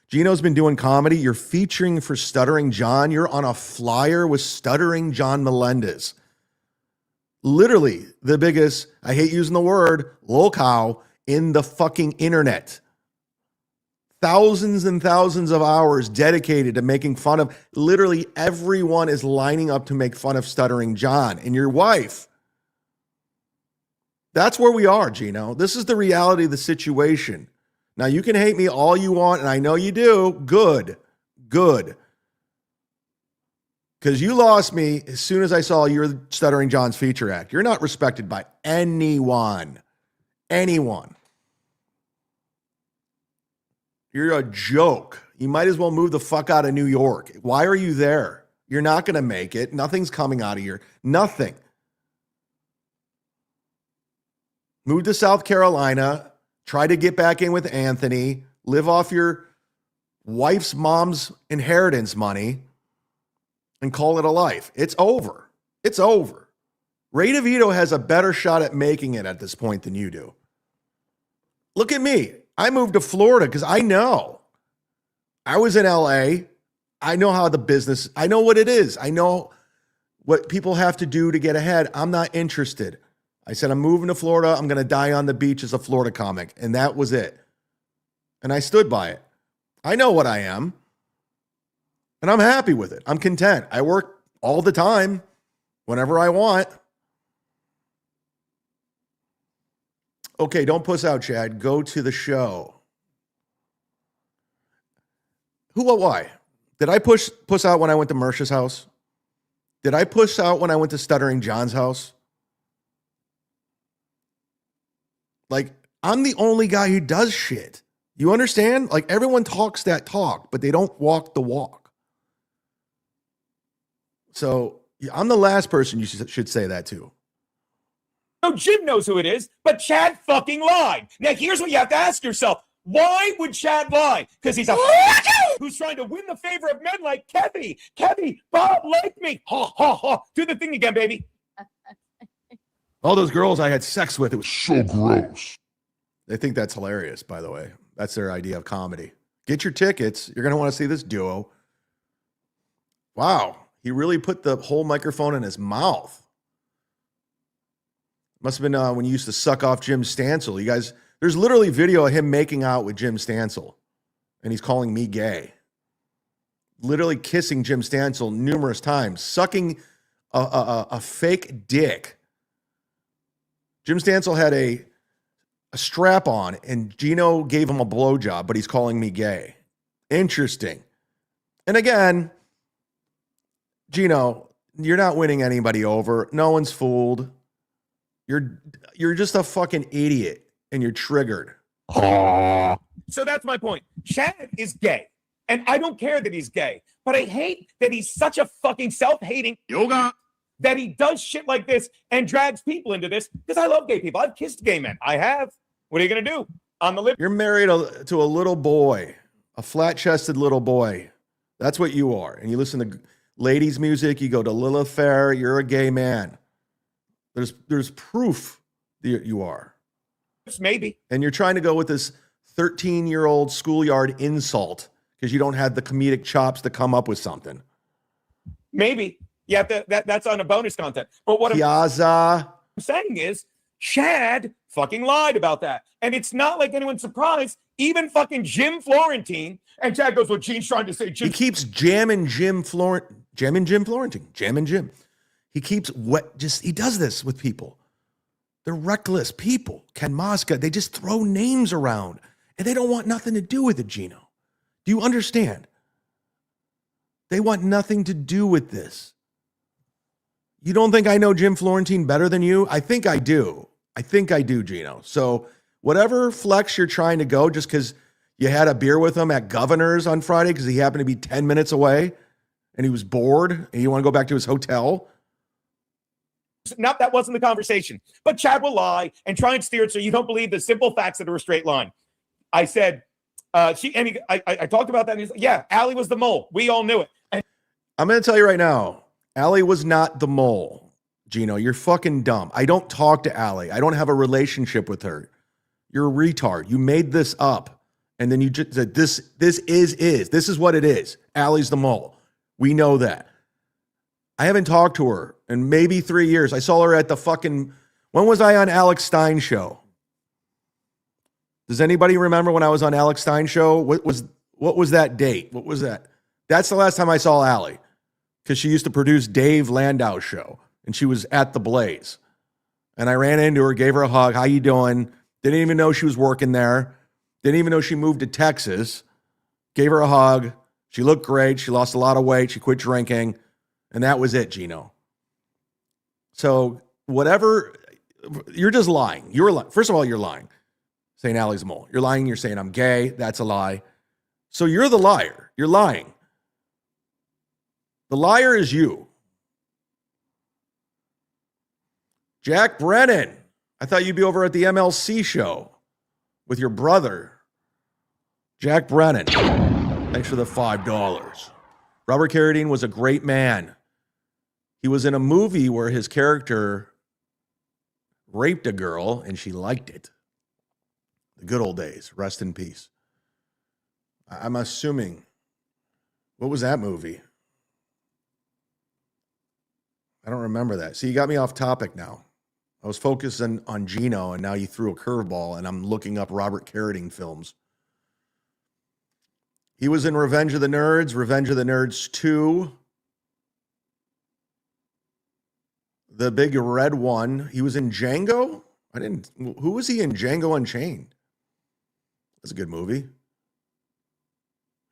Gino's been doing comedy, you're featuring for Stuttering John. You're on a flyer with Stuttering John Melendez. Literally the biggest, I hate using the word, lolcow in the fucking internet. Thousands and thousands of hours dedicated to making fun of, literally everyone is lining up to make fun of Stuttering John and your wife. That's where we are, Gino. This is the reality of the situation. Now, you can hate me all you want, and I know you do. Good. Because you lost me as soon as I saw your Stuttering John's feature act. You're not respected by anyone. Anyone. You're a joke. You might as well move the fuck out of New York. Why are you there? You're not going to make it. Nothing's coming out of here. Nothing. Move to South Carolina. Try to get back in with Anthony. Live off your wife's mom's inheritance money and call it a life. It's over. It's over. Ray DeVito has a better shot at making it at this point than you do. Look at me. I moved to Florida because I know. I was in LA. I know how the business, I know what it is. I know what people have to do to get ahead. I'm not interested. I said, I'm moving to Florida. I'm going to die on the beach as a Florida comic. And that was it. And I stood by it. I know what I am. And I'm happy with it. I'm content. I work all the time, whenever I want. Okay, don't puss out, Chad. Go to the show. Who, what, why? Did I puss out when I went to Mersha's house? Did I puss out when I went to Stuttering John's house? Like, I'm the only guy who does shit. You understand? Like, everyone talks that talk, but they don't walk the walk. So I'm the last person you should say that to. No, Jim knows who it is, but Chad fucking lied. Now, here's what you have to ask yourself. Why would Chad lie? Because he's a who's trying to win the favor of men like Kevy. Kevy, Bob liked me. Ha, ha, ha. Do the thing again, baby. All those girls I had sex with, it was so gross. They think that's hilarious, by the way. That's their idea of comedy. Get your tickets. You're going to want to see this duo. Wow. He really put the whole microphone in his mouth. Must have been when you used to suck off Jim Stansel. You guys, there's literally video of him making out with Jim Stansel. And he's calling me gay. Literally kissing Jim Stansel numerous times. Sucking a fake dick. Jim Stansel had a strap on and Gino gave him a blowjob, but he's calling me gay. Interesting. And again, Gino, you're not winning anybody over. No one's fooled. You're just a fucking idiot and you're triggered. So that's my point. Chad is gay. And I don't care that he's gay, but I hate that he's such a fucking self-hating yoga that he does shit like this and drags people into this because I love gay people. I've kissed gay men. I have. What are you going to do? On the lip. You're married to a little boy, a flat-chested little boy. That's what you are. And you listen to ladies' music. You go to Lilith Fair. You're a gay man. There's proof that you are. Maybe. And you're trying to go with this 13-year-old schoolyard insult because you don't have the comedic chops to come up with something. Maybe. Yeah, that's on a bonus content. But what I'm saying is Chad fucking lied about that. And it's not like anyone's surprised. Even fucking Jim Florentine. And Chad goes, well, Gene's trying to say Jim. He keeps jamming Jim Florentine. Jamming Jim. He keeps he does this with people. They're reckless people. Ken Mosca, they just throw names around and they don't want nothing to do with it, Gino. Do you understand? They want nothing to do with this. You don't think I know Jim Florentine better than you? I think I do. Gino. So whatever flex you're trying to go just because you had a beer with him at Governor's on Friday because he happened to be 10 minutes away and he was bored and you want to go back to his hotel. No, that wasn't the conversation. But Chad will lie and try and steer it so you don't believe the simple facts that are a straight line. I said, I talked about that. And he's like, yeah, Allie was the mole. We all knew it. And I'm going to tell you right now, Allie was not the mole. Gino, you're fucking dumb. I don't talk to Allie. I don't have a relationship with her. You're a retard. You made this up. And then you just said, this is what it is. Allie's the mole. We know that. I haven't talked to her in maybe 3 years. I saw her at the fucking, when was I on Alex Stein's show? Does anybody remember when I was on Alex Stein's show? What was that date? What was that? That's the last time I saw Allie because she used to produce Dave Landau's show and she was at the Blaze. And I ran into her, gave her a hug. How you doing? Didn't even know she was working there. Didn't even know she moved to Texas. Gave her a hug. She looked great. She lost a lot of weight. She quit drinking. And that was it, Gino. So whatever, you're just lying. You're lying. First of all, you're lying. Saying Allie's a mole. You're lying. You're saying I'm gay. That's a lie. So you're the liar. You're lying. The liar is you. Jack Brennan. I thought you'd be over at the MLC show with your brother. Jack Brennan. Thanks for the $5. Robert Carradine was a great man. He was in a movie where his character raped a girl and she liked it. The good old days. Rest in peace. I'm assuming. What was that movie? I don't remember that. See, you got me off topic now. I was focusing on Gino, and now you threw a curveball, and I'm looking up Robert Carradine films. He was in Revenge of the Nerds 2, the big red one. He was in Django. Who was he in Django Unchained? That's a good movie.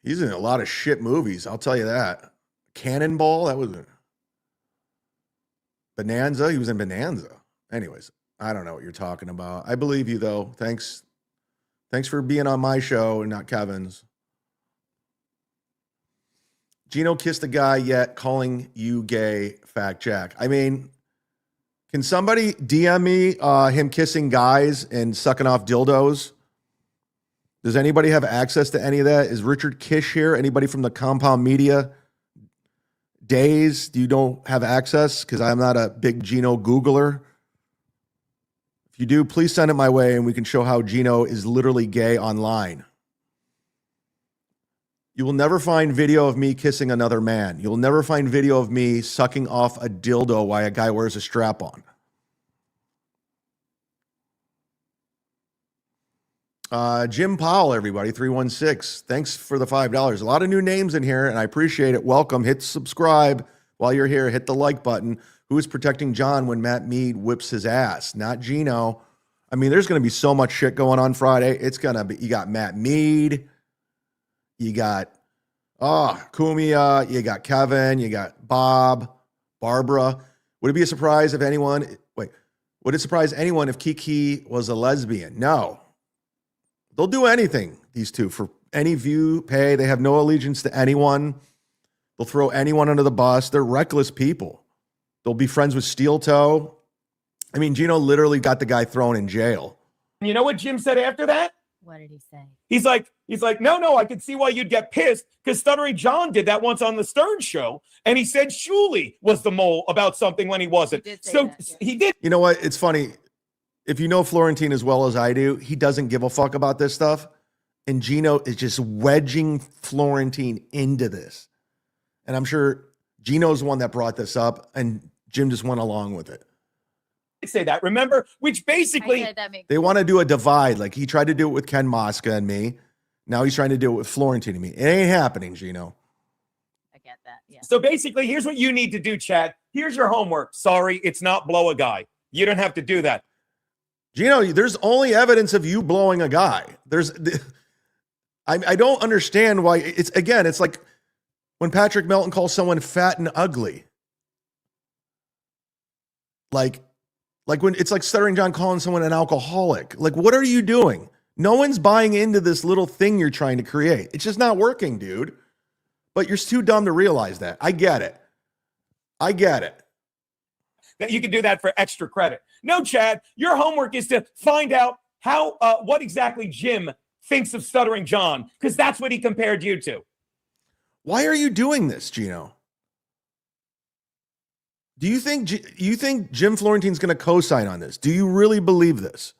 He's in a lot of shit movies, I'll tell you that. Cannonball, that was Bonanza. He was in Bonanza. Anyways, I don't know what you're talking about. I believe you, though. Thanks for being on my show and not Kevin's. Gino kissed a guy yet calling you gay, fact check. I mean, can somebody DM me him kissing guys and sucking off dildos? Does anybody have access to any of that? Is Richard Kish here? Anybody from the Compound Media days? You don't have access? Because I'm not a big Gino Googler. If you do, please send it my way and we can show how Gino is literally gay online. You will never find video of me kissing another man. You'll never find video of me sucking off a dildo while a guy wears a strap on. Jim Powell, everybody, 316. Thanks for the $5. A lot of new names in here, and I appreciate it. Welcome. Hit subscribe while you're here. Hit the like button. Who is protecting John when Matt Mead whips his ass? Not Gino. I mean, there's going to be so much shit going on Friday. It's going to be, you got Matt Mead. You got, Kumia. You got Kevin. You got Bob, Barbara. Would it be a surprise if anyone, would it surprise anyone if Kiki was a lesbian? No. They'll do anything, these two, for any view, pay. They have no allegiance to anyone. They'll throw anyone under the bus. They're reckless people. They'll be friends with Steel Toe. I mean, Gino literally got the guy thrown in jail. You know what Jim said after that? What did he say? He's like, no, I could see why you'd get pissed because Stuttering John did that once on the Stern show. And he said Shuley was the mole about something when he wasn't. He did. You know what? It's funny. If you know Florentine as well as I do, he doesn't give a fuck about this stuff. And Gino is just wedging Florentine into this. And I'm sure Gino's the one that brought this up, and Jim just went along with it. Say that, remember? Which basically, they want to do a divide. Like he tried to do it with Ken Mosca and me. Now he's trying to do it with Florentine and me. It ain't happening, Gino. I get that, yeah. So basically, here's what you need to do, Chad. Here's your homework. Sorry, it's not blow a guy. You don't have to do that. Gino, there's only evidence of you blowing a guy. I don't understand why. It's like when Patrick Melton calls someone fat and ugly. Like when it's like Stuttering John calling someone an alcoholic. Like, what are you doing? No one's buying into this little thing you're trying to create. It's just not working, dude. But you're too dumb to realize that. I get it. That you can do that for extra credit. No, Chad, your homework is to find out how, what exactly Jim thinks of Stuttering John, because that's what he compared you to. Why are you doing this, Gino? Do you think Jim Florentine's going to co-sign on this? Do you really believe this?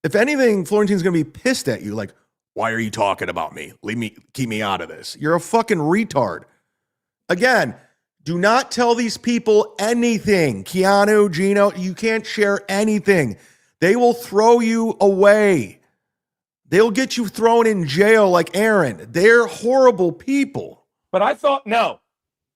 If anything, Florentine's going to be pissed at you. Like, why are you talking about me? Keep me out of this. You're a fucking retard. Again, do not tell these people anything. Keanu, Gino, you can't share anything. They will throw you away. They'll get you thrown in jail like Aaron. They're horrible people. But I thought, no.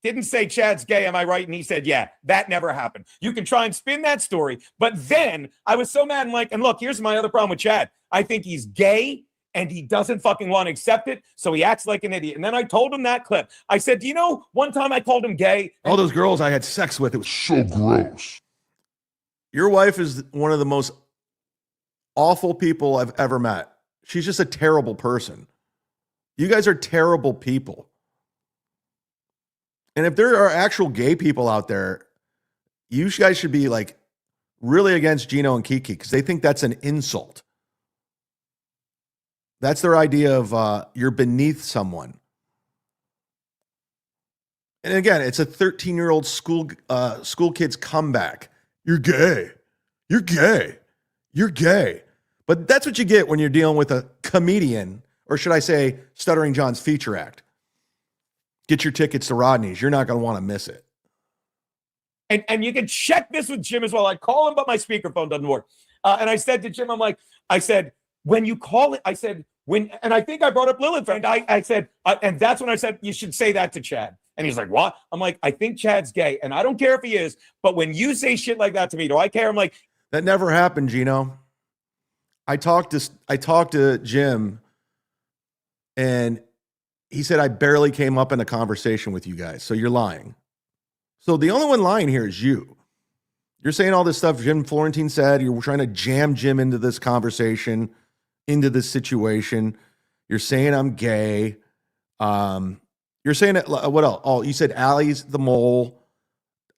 Didn't say Chad's gay, am I right? And he said, yeah, that never happened. You can try and spin that story. But then I was so mad and look, here's my other problem with Chad. I think he's gay and he doesn't fucking want to accept it. So he acts like an idiot. And then I told him that clip. I said, do you know, one time I called him gay. All those girls I had sex with, it was so gross. Your wife is one of the most awful people I've ever met. She's just a terrible person. You guys are terrible people. And if there are actual gay people out there, you guys should be like really against Gino and Kiki because they think that's an insult. That's their idea of you're beneath someone. And again, it's a 13-year-old school kid's comeback. You're gay. You're gay. You're gay. But that's what you get when you're dealing with a comedian, or should I say, Stuttering John's feature act. Get your tickets to Rodney's. You're not going to want to miss it. And you can check this with Jim as well. I call him, but my speakerphone doesn't work. And I said to Jim, I said, when you call it, I said, and I think I brought up Lilith, and I said, and that's when I said, you should say that to Chad. And he's like, what? I'm like, I think Chad's gay, and I don't care if he is, but when you say shit like that to me, do I care? I'm like, that never happened, Gino. I talked to Jim, and he said I barely came up in a conversation with you guys, so you're lying. So the only one lying here is you. You're saying all this stuff Jim Florentine said. You're trying to jam Jim into this conversation, into this situation. You're saying I'm gay. You're saying it. What else? Oh, you said Allie's the mole.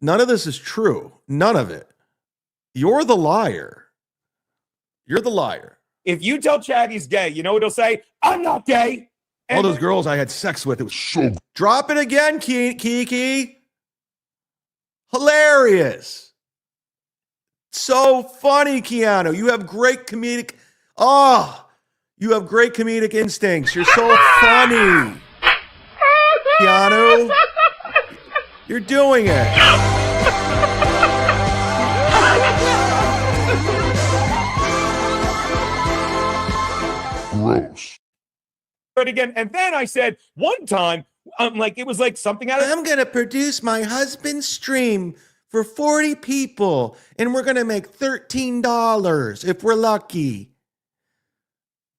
None of this is true. None of it. You're the liar. You're the liar. if you tell Chad he's gay, you know what he'll say? I'm not gay. And all those girls I had sex with, it was so. Drop it again, Kiki. Hilarious. So funny, Keanu. You have great comedic. Oh, you have great comedic instincts. You're so funny. Keanu, you're doing it. Gross. But again, and then I said one time, like it was like something out of. I'm gonna produce my husband's stream for 40 people, and we're gonna make $13 if we're lucky.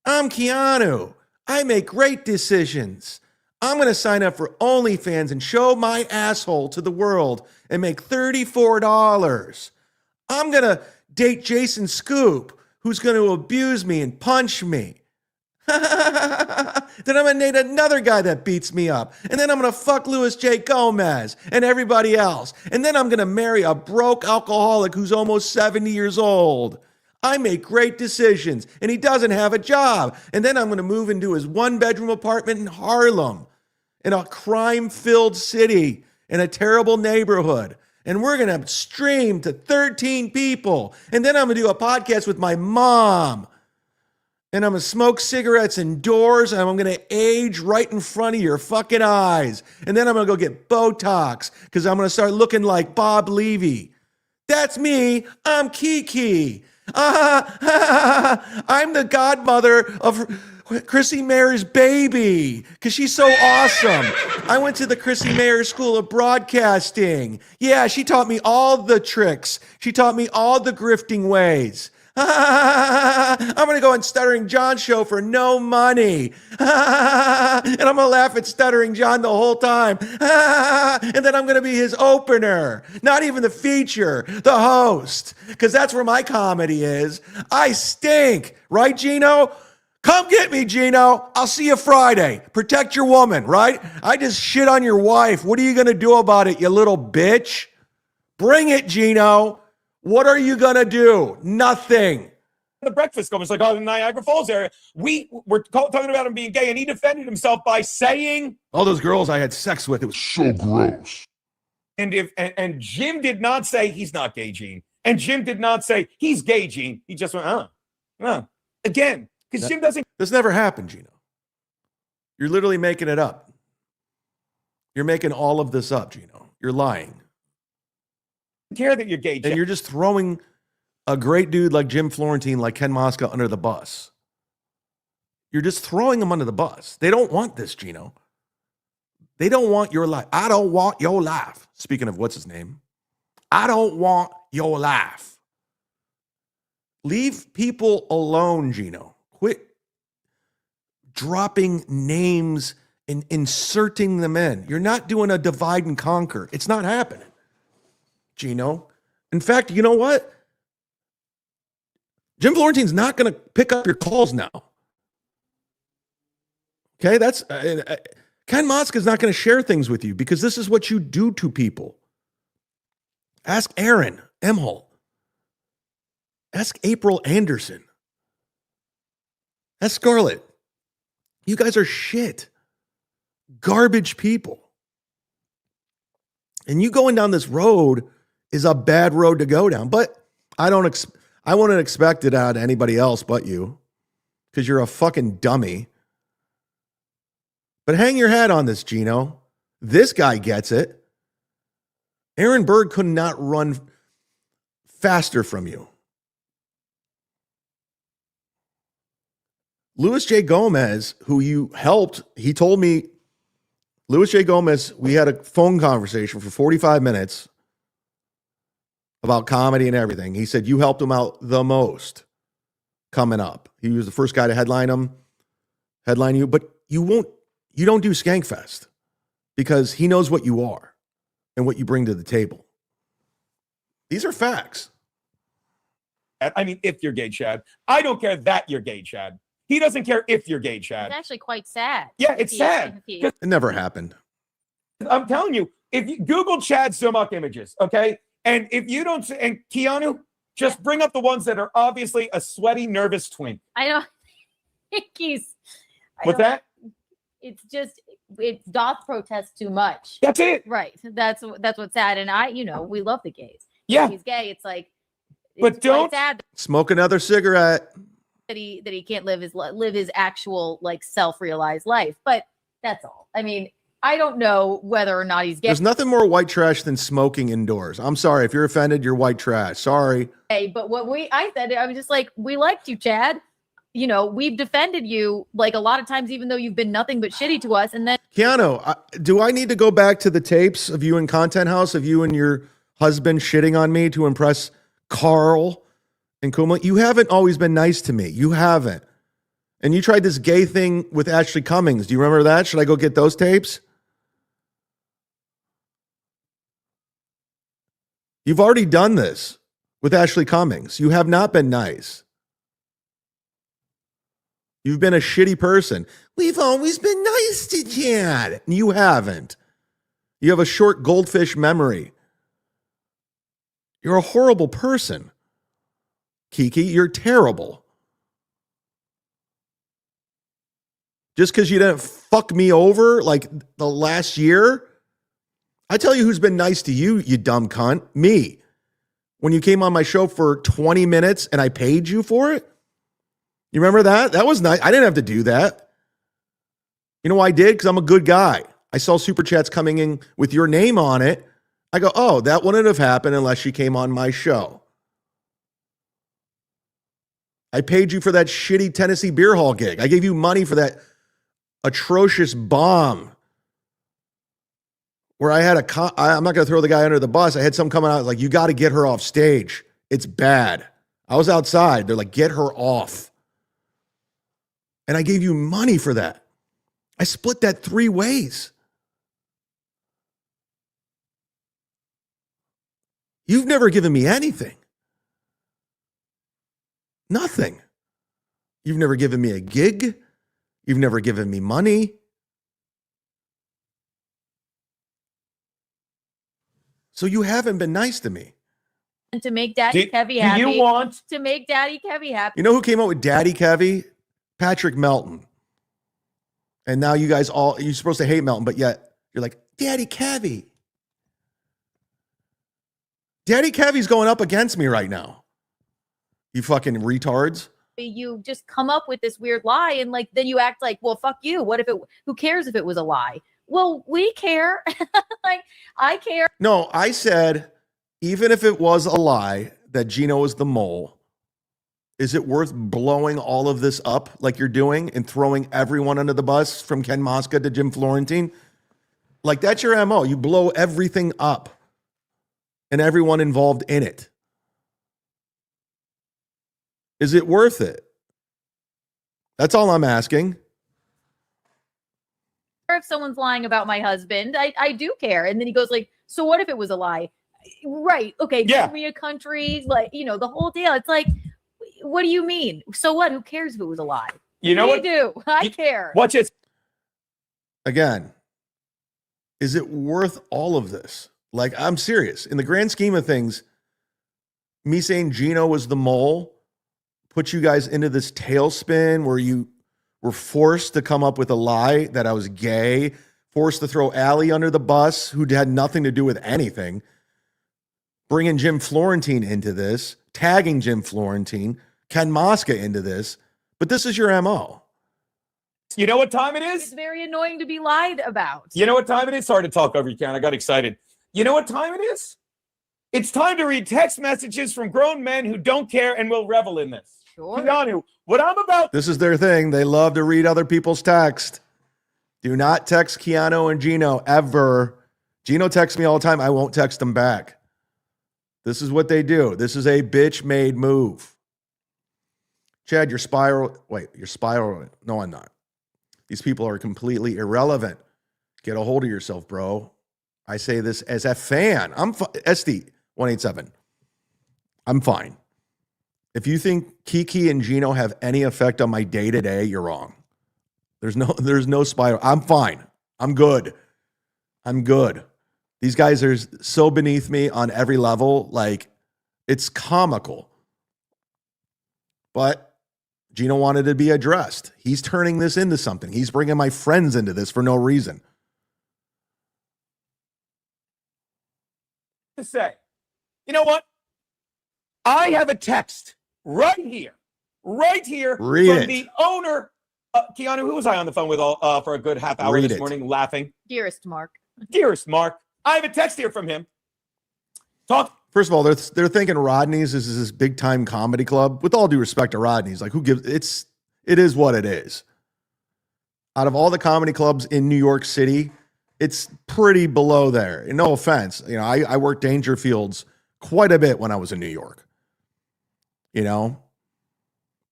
I'm Keanu. I make great decisions. I'm gonna sign up for OnlyFans and show my asshole to the world and make $34. I'm gonna date Jason Scoop, who's gonna abuse me and punch me. Then I'm gonna date another guy that beats me up. And then I'm gonna fuck Louis J. Gomez and everybody else. And then I'm gonna marry a broke alcoholic who's almost 70 years old. I make great decisions, and he doesn't have a job. And then I'm gonna move into his one-bedroom apartment in Harlem, in a crime-filled city, in a terrible neighborhood. And we're gonna stream to 13 people. And then I'm gonna do a podcast with my mom. And I'm gonna smoke cigarettes indoors, and I'm gonna age right in front of your fucking eyes. And then I'm gonna go get Botox, because I'm gonna start looking like Bob Levy. That's me. I'm Kiki. I'm the godmother of Chrissy Mayer's baby, because she's so awesome. I went to the Chrissy Mayer School of Broadcasting. Yeah, she taught me all the tricks. She taught me all the grifting ways. I'm going to go on Stuttering John's show for no money. And I'm going to laugh at Stuttering John the whole time. And then I'm going to be his opener. Not even the feature, the host. Because that's where my comedy is. I stink. Right, Gino? Come get me, Gino. I'll see you Friday. Protect your woman, right? I just shit on your wife. What are you going to do about it, you little bitch? Bring it, Gino. What are you going to do? Nothing. The breakfast club was like, oh, the Niagara Falls area. We were talking about him being gay, and he defended himself by saying, all those girls I had sex with, it was so gross. And Jim did not say he's not gay, Gene. And Jim did not say he's gay, Gene. He just went, again, because Jim doesn't. This never happened, Gino. You're literally making it up. You're making all of this up, Gino. You're lying. Care that you're gay, Jim. And you're just throwing a great dude like Jim Florentine, like Ken Mosca, under the bus. You're just throwing him under the bus. They don't want this, Gino. They don't want your life. I don't want your life. Speaking of what's his name, I don't want your life. Leave people alone, Gino. Quit dropping names and inserting them in. You're not doing a divide and conquer. It's not happening, Gino. In fact, you know what? Jim Florentine's not going to pick up your calls now. Okay, that's Ken Mosk is not going to share things with you because this is what you do to people. Ask Aaron Emholt. Ask April Anderson. Ask Scarlett. You guys are shit. Garbage people. And you going down this road is a bad road to go down. But I wouldn't expect it out of anybody else but you because you're a fucking dummy. But hang your hat on this, Gino. This guy gets it. Aaron Berg could not run faster from you. Luis J. Gomez, who you helped, he told me, Luis J. Gomez, we had a phone conversation for 45 minutes about comedy and everything. He said you helped him out the most coming up. He was the first guy to headline you, but you don't do Skankfest because he knows what you are and what you bring to the table. These are facts. I mean, if you're gay, Chad. I don't care that you're gay, Chad. He doesn't care if you're gay, Chad. It's actually quite sad. Yeah, it's sad. It never happened. I'm telling you, if you Google CHAD-ZUMOCK images, okay? And if you don't, and Keanu, just bring up the ones that are obviously a sweaty, nervous twink. I don't think he's. What's that? It's just, it doth protest too much. That's it. Right. That's what's sad. And we love the gays. Yeah. If he's gay, it's like, But it's quite don't- sad Smoke another cigarette. that he can't live his actual like self-realized life. But that's all. I mean, I don't know whether or not he's gay. There's nothing more white trash than smoking indoors. I'm sorry. If you're offended, you're white trash. Sorry. But I said, I was just like, we liked you, Chad. We've defended you like a lot of times, even though you've been nothing but shitty to us. And then Keanu, do I need to go back to the tapes of you in Content House, of you and your husband shitting on me to impress Carl and Kuma? You haven't always been nice to me. You haven't. And you tried this gay thing with Ashley Cummings. Do you remember that? Should I go get those tapes? You've already done this with Ashley Cummings. You have not been nice. You've been a shitty person. We've always been nice to Chad. You haven't. You have a short goldfish memory. You're a horrible person. Kiki, you're terrible. Just because you didn't fuck me over like the last year? I tell you who's been nice to you, you dumb cunt. Me. When you came on my show for 20 minutes and I paid you for it? You remember that? That was nice. I didn't have to do that. You know why I did? Because I'm a good guy. I saw super chats coming in with your name on it. I go, oh, that wouldn't have happened unless she came on my show. I paid you for that shitty Tennessee Beer Hall gig. I gave you money for that atrocious bomb where I had I'm not going to throw the guy under the bus. I had some coming out like, you got to get her off stage. It's bad. I was outside. They're like, get her off. And I gave you money for that. I split that 3 ways. You've never given me anything. Nothing. You've never given me a gig. You've never given me money. So you haven't been nice to me. to make Daddy Kevy Do happy. you want to make Daddy Kevy happy? You know who came up with Daddy Kevy? Patrick Melton. And now you guys you're supposed to hate Melton, but yet you're like, Daddy Kevy. Daddy Kevy's going up against me right now. You fucking retards. You just come up with this weird lie and like then you act like, well, fuck you. What if who cares if it was a lie? Well, we care. Like I care. No, I said, even if it was a lie that Gino was the mole, is it worth blowing all of this up like you're doing and throwing everyone under the bus from Ken Mosca to Jim Florentine? Like that's your MO. You blow everything up and everyone involved in it. Is it worth it? That's all I'm asking. If someone's lying about my husband, I do care. And then he goes like, so what if it was a lie? Right. Okay. Yeah. Give me a country, like, the whole deal. It's like, what do you mean? So what? Who cares if it was a lie? You know We what? do. I care. Watch this. again, is it worth all of this? Like, I'm serious. In the grand scheme of things, me saying Gino was the mole put you guys into this tailspin where you were forced to come up with a lie that I was gay, forced to throw Allie under the bus, who had nothing to do with anything, bringing Jim Florentine into this, tagging Jim Florentine, Ken Mosca into this. But this is your MO. You know what time it It's is? very annoying to be lied about. You know what time it is? Sorry to talk over you, Ken. I got excited. You know what time it is? It's time to read text messages from grown men who don't care and will revel in this. Sure. Keanu, what I'm about. This is their thing. They love to read other people's text. Do not text Keanu and Gino ever. Gino texts me all the time. I won't text him back. This is what they do. This is a bitch-made move. Chad, you're spiral. Wait, you're spiraling. No, I'm not. These people are completely irrelevant. Get a hold of yourself, bro. I say this as a fan. I'm SD187. I'm fine. If you think Kiki and Gino have any effect on my day-to-day, you're wrong. There's no spiral. I'm fine. I'm good. I'm good. These guys are so beneath me on every level. Like, it's comical. But Gino wanted to be addressed. He's turning this into something. He's bringing my friends into this for no reason. To say, you know what? I have a text right here Read from it. the owner. Keanu, who was I on the phone with for a good half hour Read this it. morning laughing? Dearest Mark. Dearest Mark, I have a text here from him. Talk. First of all, they're thinking Rodney's is this big time comedy club. With all due respect to Rodney's, like, who gives? It is what it is. Out of all the comedy clubs in New York City, it's pretty below there. And no offense, you know, I worked Dangerfields quite a bit when I was in New York. You know,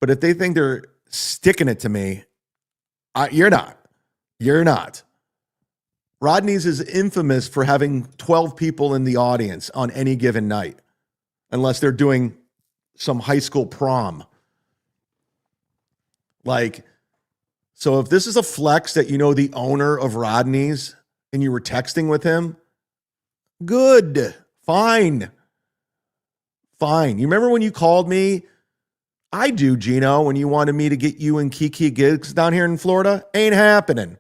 but if they think they're sticking it to me, you're not. You're not. Rodney's is infamous for having 12 people in the audience on any given night, unless they're doing some high school prom. Like, so if this is a flex that you know the owner of Rodney's and you were texting with him, good, fine. Fine. You remember when you called me? I do, Gino, when you wanted me to get you and Kiki gigs down here in Florida? Ain't happening.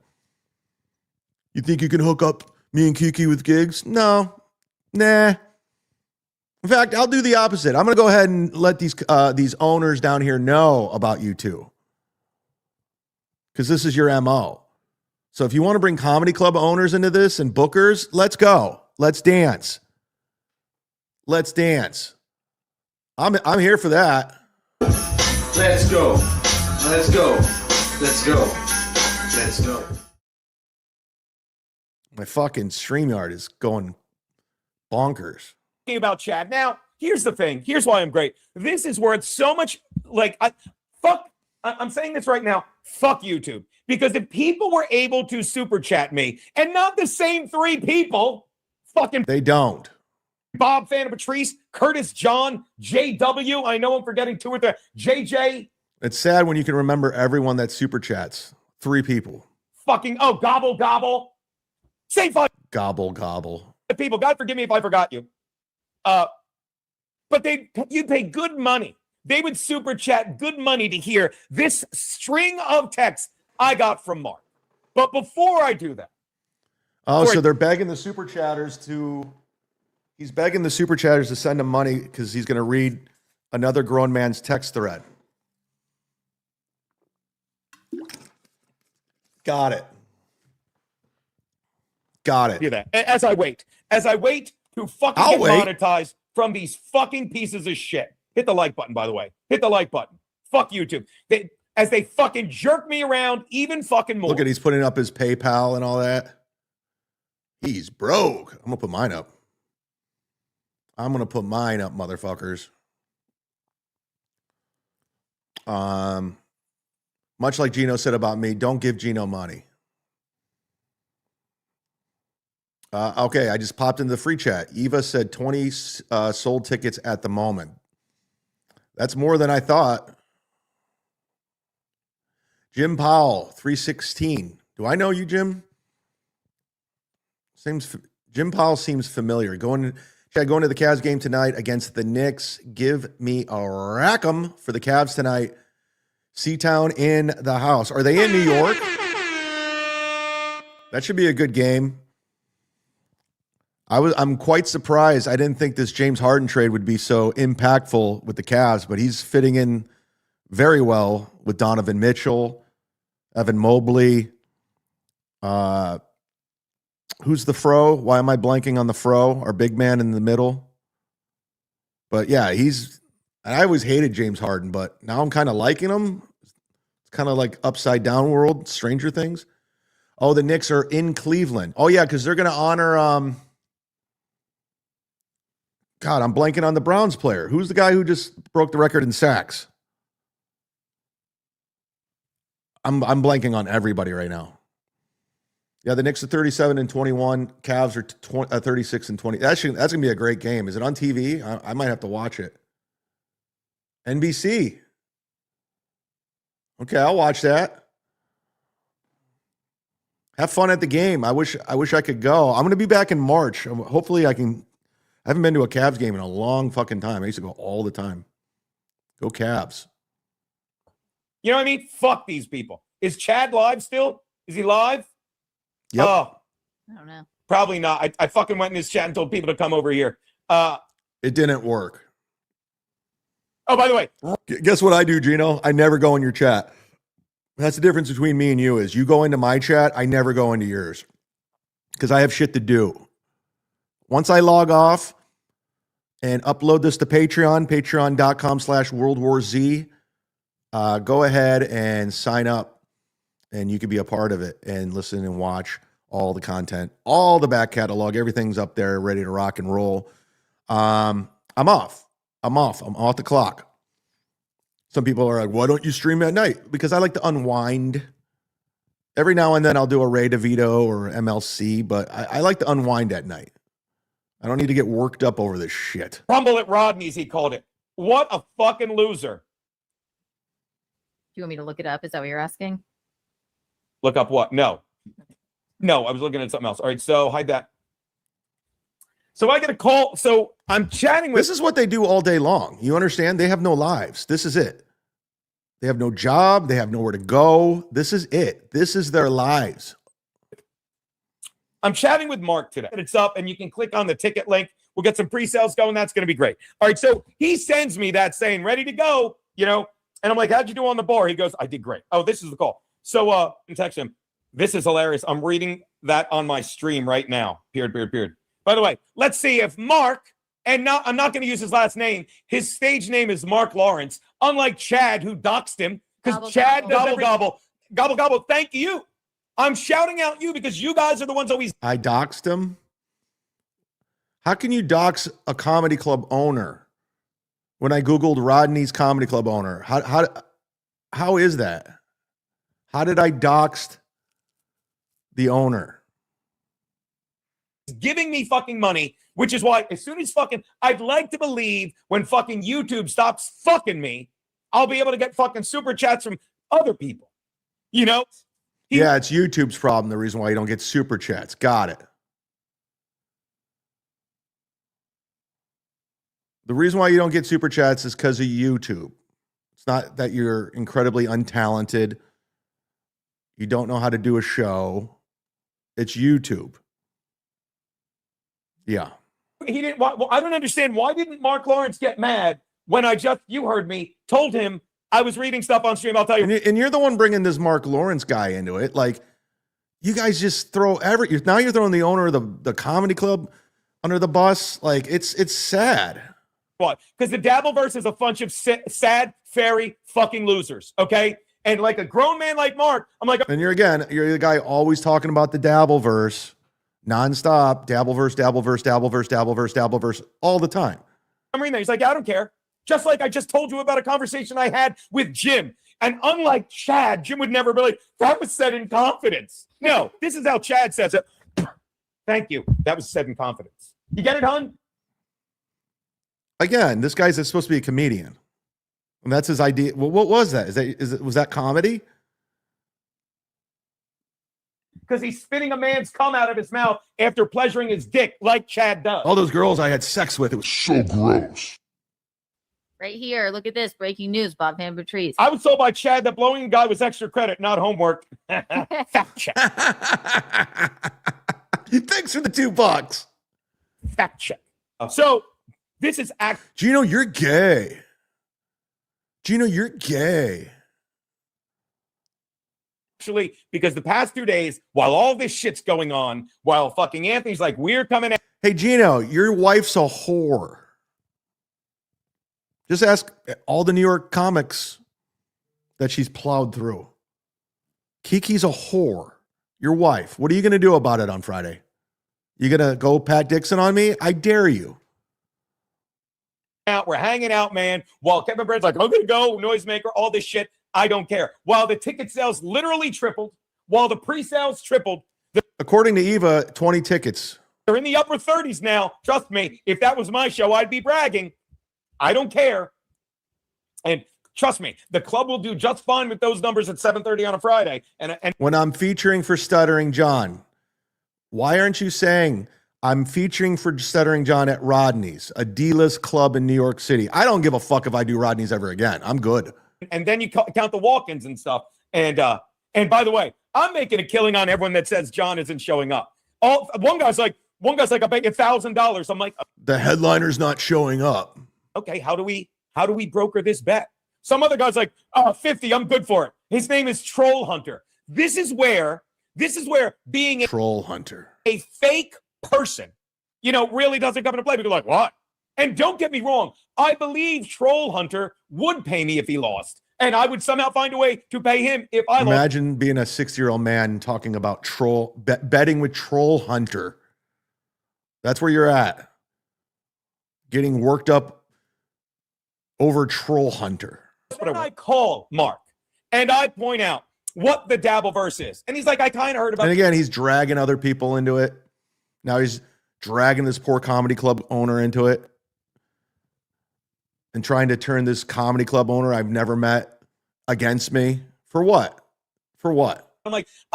You think you can hook up me and Kiki with gigs? No. Nah. In fact, I'll do the opposite. I'm going to go ahead and let these owners down here know about you two. Because this is your MO. So if you want to bring comedy club owners into this and bookers, let's go. Let's dance. Let's dance. I'm here for that. Let's go. Let's go. Let's go. Let's go. My fucking StreamYard is going bonkers. About Chad. Now, here's the thing. Here's why I'm great. This is where it's so much like I'm saying this right now. Fuck YouTube. Because if people were able to super chat me and not the same three people, fucking They don't. Bob Fan of Patrice, Curtis John, JW. I know I'm forgetting two or three. JJ. It's sad when you can remember everyone that super chats. 3 people. Fucking gobble gobble. Same fucking Gobble, gobble. people. God forgive me if I forgot you. But you'd pay good money. They would super chat good money to hear this string of texts I got from Mark. But before I do that. Oh, so they're begging the super chatters to... He's begging the super chatters to send him money because he's going to read another grown man's text thread. Got it. Got it. Do that. As I wait to fucking I'll get wait. monetized from these fucking pieces of shit. Hit the like button, by the way. Hit the like button. Fuck YouTube. As they fucking jerk me around even fucking more. Look at he's putting up his PayPal and all that. He's broke. I'm going to put mine up. Motherfuckers. Much like Gino said about me, don't give Gino money. Okay, I just popped into the free chat. Eva said 20 sold tickets at the moment. That's more than I thought. Jim Powell, 316. Do I know you, Jim? Jim Powell seems familiar. Going to the Cavs game tonight against the Knicks. Give me a rack 'em for the Cavs tonight. Seatown in the house. Are they in New York? That should be a good game. I'm quite surprised. I didn't think this James Harden trade would be so impactful with the Cavs, but he's fitting in very well with Donovan Mitchell, Evan Mobley. Who's the fro? Why am I blanking on the fro? Our big man in the middle. But yeah, I always hated James Harden, but now I'm kind of liking him. It's kind of like upside down world, Stranger Things. Oh, the Knicks are in Cleveland. Oh yeah, because they're going to honor, God, I'm blanking on the Browns player. Who's the guy who just broke the record in sacks? I'm blanking on everybody right now. Yeah, the Knicks are 37-21. Cavs are 36-20. That's gonna be a great game. Is it on TV? I might have to watch it. NBC. Okay, I'll watch that. Have fun at the game. I wish I could go. I'm gonna be back in March. Hopefully I can. I haven't been to a Cavs game in a long fucking time. I used to go all the time. Go Cavs. You know what I mean? Fuck these people. Is Chad live still? Is he live? Yep. Oh, I don't know. probably not. I fucking went in his chat and told people to come over here. It didn't work. Oh, by the way, Guess what I do, Gino? I never go in your chat. That's the difference between me and you is you go into my chat, I never go into yours because I have shit to do. Once I log off and upload this to Patreon, patreon.com/WorldWarZ, go ahead and sign up and you can be a part of it and listen and watch all the content, all the back catalog. Everything's up there ready to rock and roll. I'm off the clock. Some people are like, why don't you stream at night? Because I like to unwind. Every now and then I'll do a Ray DeVito or MLC, but I like to unwind at night. I don't need to get worked up over this shit. Crumble at Rodney's, he called it. What a fucking loser. Do you want me to look it up? Is that what you're asking? Look up what? No, I was looking at something else. All right, so hide that. So I get a call. So I'm chatting with. This is what they do all day long. You understand? They have no lives. This is it. They have no job. They have nowhere to go. This is it. This is their lives. I'm chatting with Mark today. It's up, and you can click on the ticket link. We'll get some pre-sales going. That's going to be great. All right, so he sends me that saying, ready to go, and I'm like, how'd you do on the bar? He goes, I did great. Oh, this is the call. So I text him. This is hilarious. I'm reading that on my stream right now. Period. By the way, let's see if Mark, I'm not going to use his last name. His stage name is Mark Lawrence, unlike Chad, who doxed him, because Chad does gobble. Thank you. I'm shouting out you because you guys are the ones always. I doxed him. How can you dox a comedy club owner? When I Googled Rodney's comedy club owner, how is that? How did I dox the owner? Giving me fucking money, which is why as soon as I'd like to believe when fucking YouTube stops fucking me, I'll be able to get fucking super chats from other people. Yeah, it's YouTube's problem. The reason why you don't get super chats. Got it. The reason why you don't get super chats is because of YouTube. It's not that you're incredibly untalented. You don't know how to do a show. It's YouTube. Yeah. He didn't. Well, I don't understand. Why didn't Mark Lawrence get mad when you heard me, told him I was reading stuff on stream? I'll tell you. And you're the one bringing this Mark Lawrence guy into it. Like, you guys just throw now you're throwing the owner of the comedy club under the bus. Like, it's sad. What? Because the Dabbleverse is a bunch of sad, fairy fucking losers. Okay. And like a grown man like Mark, I'm like, and you're the guy always talking about the Dabbleverse nonstop. Dabbleverse all the time. I'm reading that. He's like, I don't care. Just like I just told you about a conversation I had with Jim. And unlike Chad, Jim would never be like, that was said in confidence. No, this is how Chad says it. Thank you. That was said in confidence. You get it, hon? Again, this guy's supposed to be a comedian. And that's his idea. Well, what was that? Was that comedy? because he's spitting a man's cum out of his mouth after pleasuring his dick like Chad does. All those girls I had sex with, it was so gross. Right here. Look at this. Breaking news. Bob Van Patrice. I was told by Chad that blowing a guy was extra credit, not homework. Fact check. Thanks for the $2. Fact check. So this is Gino, you're gay. Gino, you're gay. actually because the past 2 days, while all this shit's going on, while fucking Anthony's like, we're coming out. Hey, Gino, your wife's a whore. Just ask all the New York comics that she's plowed through. Kiki's a whore. Your wife. What are you going to do about it on Friday? You going to go Pat Dixon on me? I dare you. We're hanging out, man, while Kevin Brand's like, I'm going to go, noisemaker, all this shit. I don't care. While the ticket sales literally tripled, while the pre-sales tripled. According to Eva, 20 tickets. They're in the upper 30s now. Trust me, if that was my show, I'd be bragging. I don't care. And trust me, the club will do just fine with those numbers at 7:30 on a Friday. And when I'm featuring for Stuttering John, why aren't you saying I'm featuring for Stuttering John at Rodney's, a D-list club in New York City? I don't give a fuck if I do Rodney's ever again. I'm good. And then you count the walk-ins and stuff. And by the way, I'm making a killing on everyone that says John isn't showing up. One guy's like, I bet you $1,000. I'm like, the headliner's not showing up. Okay, how do we broker this bet? Some other guy's like, 50, I'm good for it. His name is Troll Hunter. This is where being Troll Hunter, a fake person, really doesn't come into play. People are like, what? And don't get me wrong, I believe Troll Hunter would pay me if he lost. And I would somehow find a way to pay him if I lost. Imagine being a 60-year-old man talking about betting with Troll Hunter. That's where you're at. Getting worked up over Troll Hunter. When I call Mark and I point out what the Dabbleverse is, and he's like, I kind of heard about. And again, he's dragging other people into it. Now he's dragging this poor comedy club owner into it and trying to turn this comedy club owner I've never met against me. For what? For what? I'm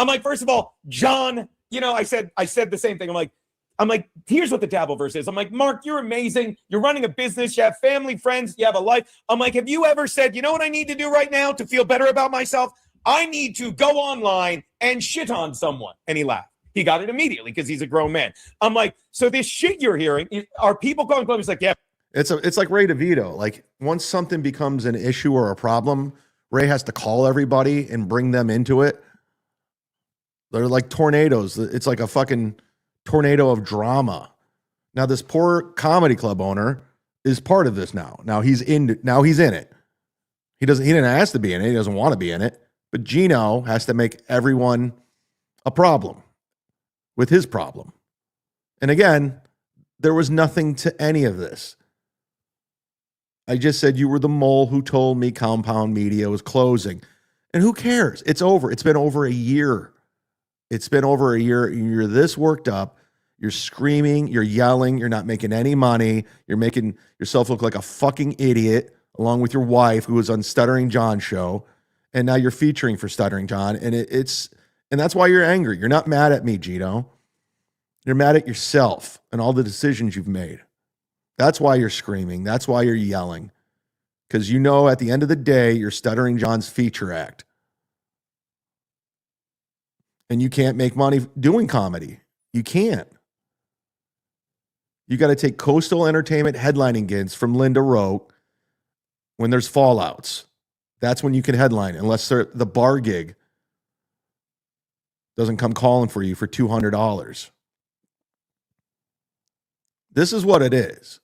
like, first of all, John, I said the same thing. I'm like, here's what the Dabbleverse is. I'm like, Mark, you're amazing. You're running a business. You have family, friends. You have a life. I'm like, have you ever said, you know what I need to do right now to feel better about myself? I need to go online and shit on someone. And he laughed. He got it immediately because he's a grown man. I'm like, so this shit you're hearing, are people calling clubs? He's like, yeah. It's like Ray DeVito. Like once something becomes an issue or a problem, Ray has to call everybody and bring them into it. They're like tornadoes. It's like a fucking tornado of drama. Now this poor comedy club owner is part of this now. Now he's in it. He didn't ask to be in it. He doesn't want to be in it. But Gino has to make everyone a problem with his problem. And again, there was nothing to any of this. I just said you were the mole who told me Compound Media was closing. And who cares? It's over. It's been over a year. It's been over a year. You're this worked up. You're screaming. You're yelling. You're not making any money. You're making yourself look like a fucking idiot, along with your wife, who was on Stuttering John's show. And now you're featuring for Stuttering John. And and that's why you're angry. You're not mad at me, Gino. You're mad at yourself and all the decisions you've made. That's why you're screaming. That's why you're yelling. Because at the end of the day, you're Stuttering John's feature act. And you can't make money doing comedy. You can't. You got to take Coastal Entertainment headlining gigs from Linda Rowe when there's fallouts. That's when you can headline, unless the bar gig doesn't come calling for you for $200. This is what it is.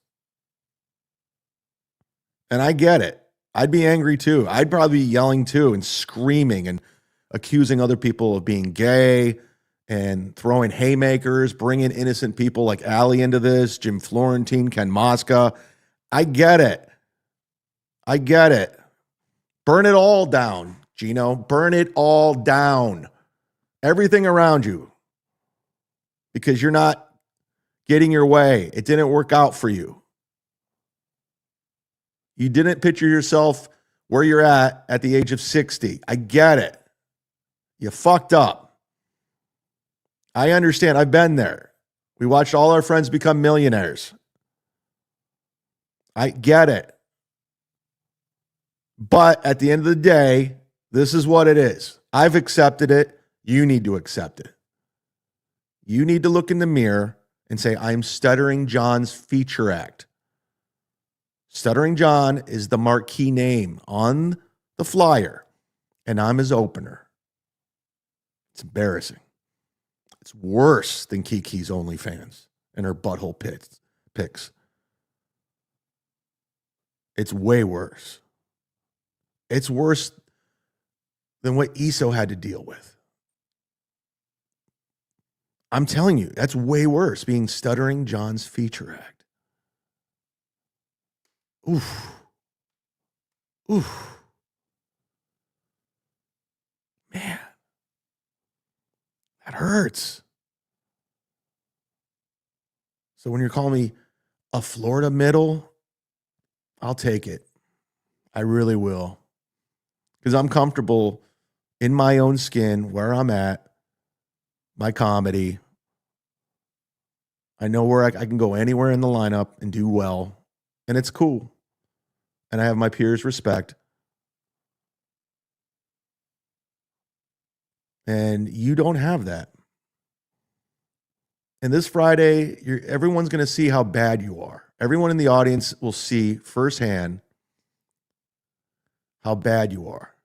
And I get it. I'd be angry too. I'd probably be yelling too and screaming and accusing other people of being gay and throwing haymakers, bringing innocent people like Allie into this, Jim Florentine, Ken Mosca. I get it. I get it. Burn it all down, Gino. Burn it all down. Everything around you. Because you're not getting your way. It didn't work out for you. You didn't picture yourself where you're at the age of 60. I get it. You fucked up. I understand. I've been there. We watched all our friends become millionaires. I get it. But at the end of the day, this is what it is. I've accepted it. You need to accept it. You need to look in the mirror and say, I'm Stuttering John's feature act. Stuttering John is the marquee name on the flyer, and I'm his opener. It's embarrassing. It's worse than Kiki's OnlyFans and her butthole pics. It's way worse. It's worse than what ESO had to deal with. I'm telling you, that's way worse, being Stuttering John's feature act. Oof. Oof. Man. That hurts. So when you're calling me a Florida middle, I'll take it. I really will. Because I'm comfortable in my own skin, where I'm at, my comedy. I know where I can go anywhere in the lineup and do well. And it's cool. And I have my peers' respect. And you don't have that. And this Friday, everyone's going to see how bad you are. Everyone in the audience will see firsthand how bad you are.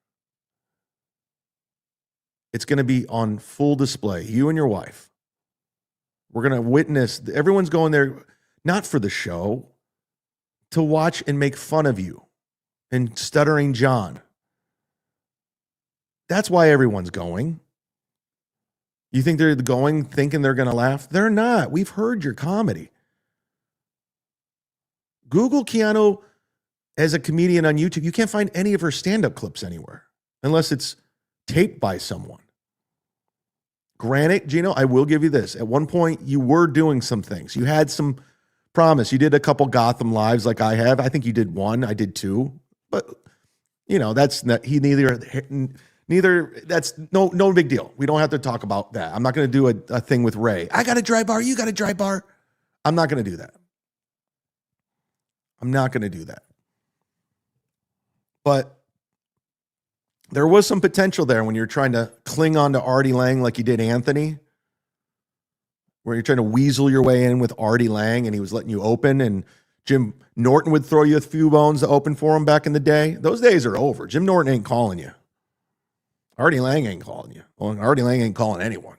It's going to be on full display, you and your wife. We're going to witness, everyone's going there, not for the show, to watch and make fun of you and Stuttering John. That's why everyone's going. You think they're going thinking they're going to laugh? They're not. We've heard your comedy. Google Keanu as a comedian on YouTube. You can't find any of her stand-up clips anywhere unless it's taped by someone. Granted, Gino, I will give you this. At one point, you were doing some things. You had some promise. You did a couple Gotham lives like I have. I think you did one. I did two. But, you know, that's not, neither that's no big deal. We don't have to talk about that. I'm not going to do a thing with Ray. I got a dry bar. You got a dry bar. I'm not going to do that. I'm not going to do that. But there was some potential there when you're trying to cling on to Artie Lang like you did Anthony, where you're trying to weasel your way in with Artie Lang and he was letting you open, and Jim Norton would throw you a few bones to open for him back in the day. Those days are over. Jim Norton ain't calling you. Artie Lang ain't calling you. Well, Artie Lang ain't calling anyone.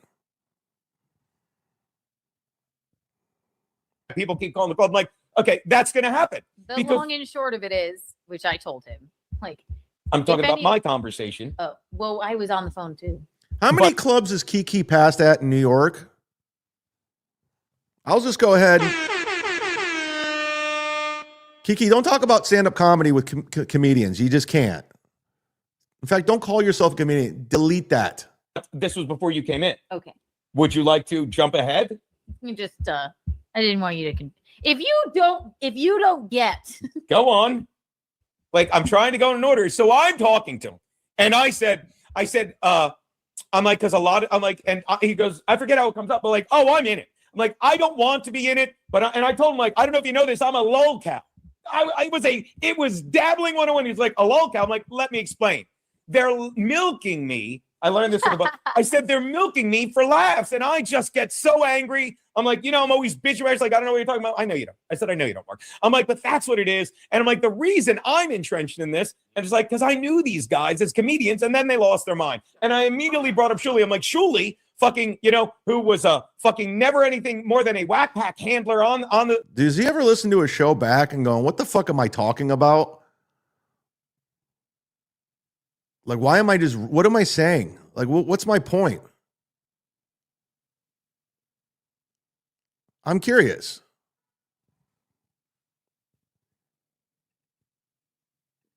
People keep calling the club. I'm like, okay, that's going to happen. The long and short of it is, which I told him, like, I'm talking about my conversation. Oh, well, I was on the phone too. How many clubs has Kiki passed at in New York? I'll just go ahead. Kiki, don't talk about stand-up comedy with comedians. You just can't. In fact, don't call yourself a comedian. Delete that. This was before you came in. Okay. Would you like to jump ahead? You just, I didn't want you to. If you don't get. Go on. Like, I'm trying to go in order. So I'm talking to him. And I said, I'm like, because he goes, I forget how it comes up, but like, oh, I'm in it. I'm like, I don't want to be in it. And I told him, like, I don't know if you know this, I'm a lolcow. It was dabbling 101. He's like, a lolcow. I'm like, let me explain. They're milking me. I learned this in the book. I said, they're milking me for laughs. And I just get so angry. I'm like, I'm always bitching. I was like, I don't know what you're talking about. I know you don't. I said, I know you don't, Mark. I'm like, but that's what it is. And I'm like, the reason I'm entrenched in this, and it's like, because I knew these guys as comedians, and then they lost their mind. And I immediately brought up Shuli. I'm like, Shuli, fucking, who was a fucking never anything more than a whack pack handler on the. Does he ever listen to a show back and go, what the fuck am I talking about? Like, what am I saying? Like, what's my point? I'm curious.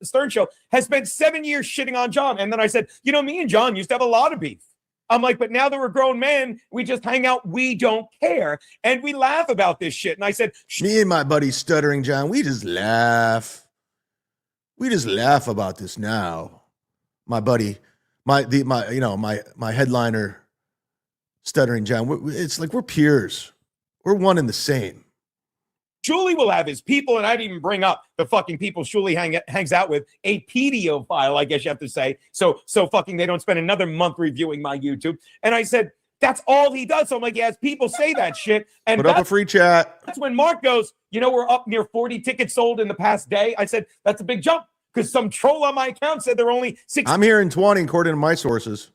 The Stern Show has spent 7 years shitting on John. And then I said, me and John used to have a lot of beef. I'm like, but now that we're grown men, we just hang out. We don't care. And we laugh about this shit. And I said, me and my buddy Stuttering John, we just laugh. We just laugh about this now. My buddy, my headliner Stuttering John. It's like we're peers. We're one and the same. Shuli will have his people, and I didn't even bring up the fucking people Shuli hangs out with, a pedophile, I guess you have to say. So fucking they don't spend another month reviewing my YouTube. And I said, that's all he does. So I'm like, yes, people say that shit. And Put up a free chat. that's when Mark goes, we're up near 40 tickets sold in the past day. I said, that's a big jump because some troll on my account said there are only 16. I'm hearing 20 according to my sources.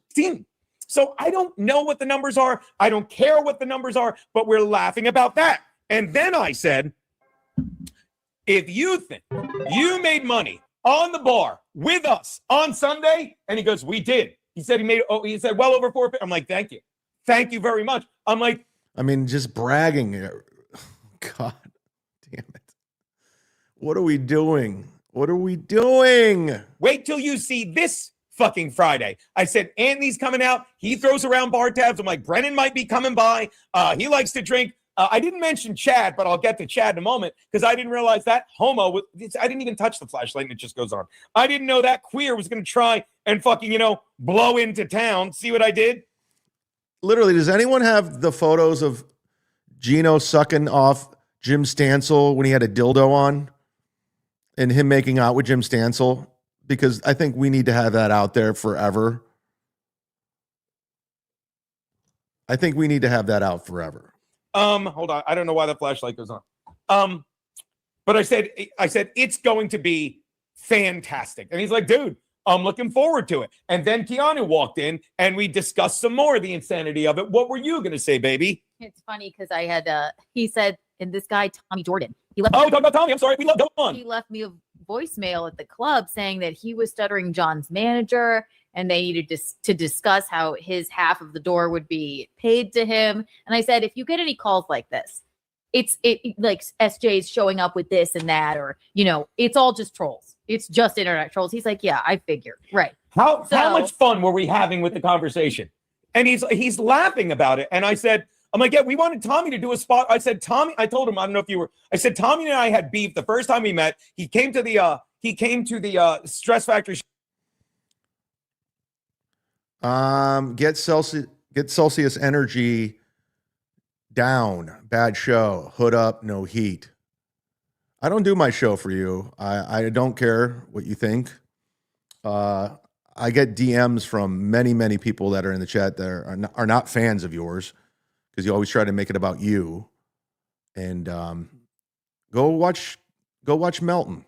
So I don't know what the numbers are. I don't care what the numbers are, but we're laughing about that. And then I said, if you think you made money on the bar with us on Sunday, and he goes, we did. He said he said well over 4. I'm like, thank you. Thank you very much. I'm like, I mean, just bragging. God damn it. What are we doing? What are we doing? Wait till you see this fucking Friday. I said, Anthony's coming out. He throws around bar tabs. I'm like, Brennan might be coming by. He likes to drink. I didn't mention Chad, but I'll get to Chad in a moment because I didn't realize that homo. I didn't even touch the flashlight and it just goes on. I didn't know that queer was going to try and fucking, blow into town. See what I did? Literally, does anyone have the photos of Gino sucking off Jim Stansel when he had a dildo on and him making out with Jim Stansel? Because I think we need to have that out there forever. I think we need to have that out forever. Hold on. I don't know why the flashlight goes on. But I said it's going to be fantastic. And he's like, dude, I'm looking forward to it. And then Keanu walked in and we discussed some more of the insanity of it. What were you going to say, baby? It's funny because I had, he said, and this guy, Tommy Jordan, he left. Oh, talk about Tommy. I'm sorry. We love, go on. He left me a voicemail at the club saying that he was Stuttering John's manager and they needed to discuss how his half of the door would be paid to him. And I said, if you get any calls like this, it's like SJ's showing up with this and that, or, it's all just trolls. It's just internet trolls. He's like, yeah, I figured. Right. How much fun were we having with the conversation? And he's laughing about it. And I said, I'm like, yeah, we wanted Tommy to do a spot. I said, Tommy, I told him, I don't know if you were, I said, Tommy and I had beef the first time we met. He came to the Stress Factory. Get Celsius energy down. Bad show. Hood up, no heat. I don't do my show for you. I don't care what you think. I get DMs from many, many people that are in the chat that are not fans of yours because you always try to make it about you. And go watch Melton.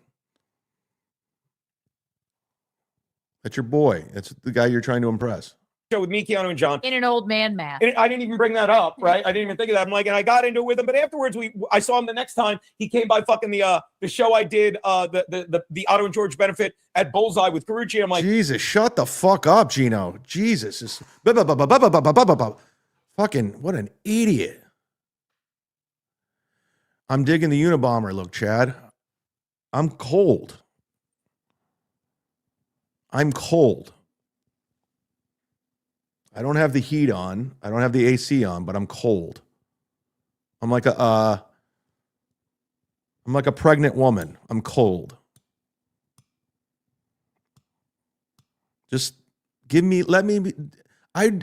That's your boy. That's the guy you're trying to impress. Show with me, Keanu, and John. In an old man mask. And I didn't even bring that up, right? I didn't even think of that. I'm like, and I got into it with him, but afterwards, I saw him the next time. He came by fucking the show I did, the Otto and George benefit at Bullseye with Carucci. I'm like, Jesus, shut the fuck up, Gino. Jesus, fucking what an idiot. I'm digging the Unabomber look, Chad. I'm cold. I'm cold. I don't have the heat on. I don't have the AC on, but I'm cold. I'm like a pregnant woman. I'm cold. Just let me be. I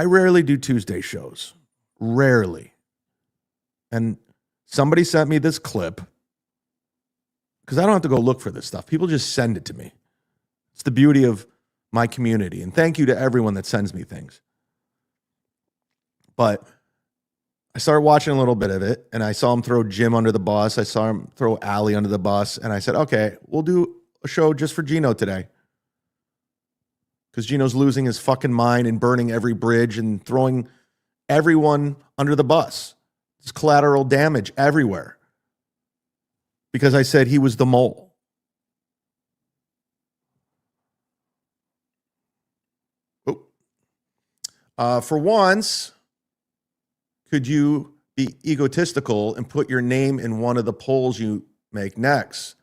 rarely do Tuesday shows. Rarely. And somebody sent me this clip because I don't have to go look for this stuff. People just send it to me. It's the beauty of my community. And thank you to everyone that sends me things. But I started watching a little bit of it and I saw him throw Jim under the bus. I saw him throw Allie under the bus. And I said, okay, we'll do a show just for Gino today. Because Gino's losing his fucking mind and burning every bridge and throwing everyone under the bus. It's collateral damage everywhere. Because I said he was the mole. For once, could you be egotistical and put your name in one of the polls you make next?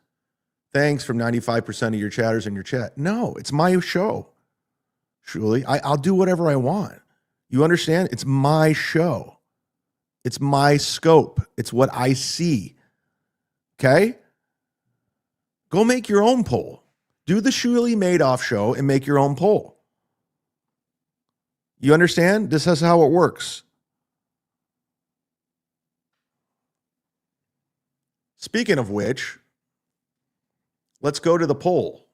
Thanks from 95% of your chatters in your chat. No, it's my show. Truly, I'll do whatever I want. You understand? It's my show. It's my scope. It's what I see. Okay? Go make your own poll. Do the Shuli Madoff show and make your own poll. You understand? This is how it works. Speaking of which, let's go to the poll.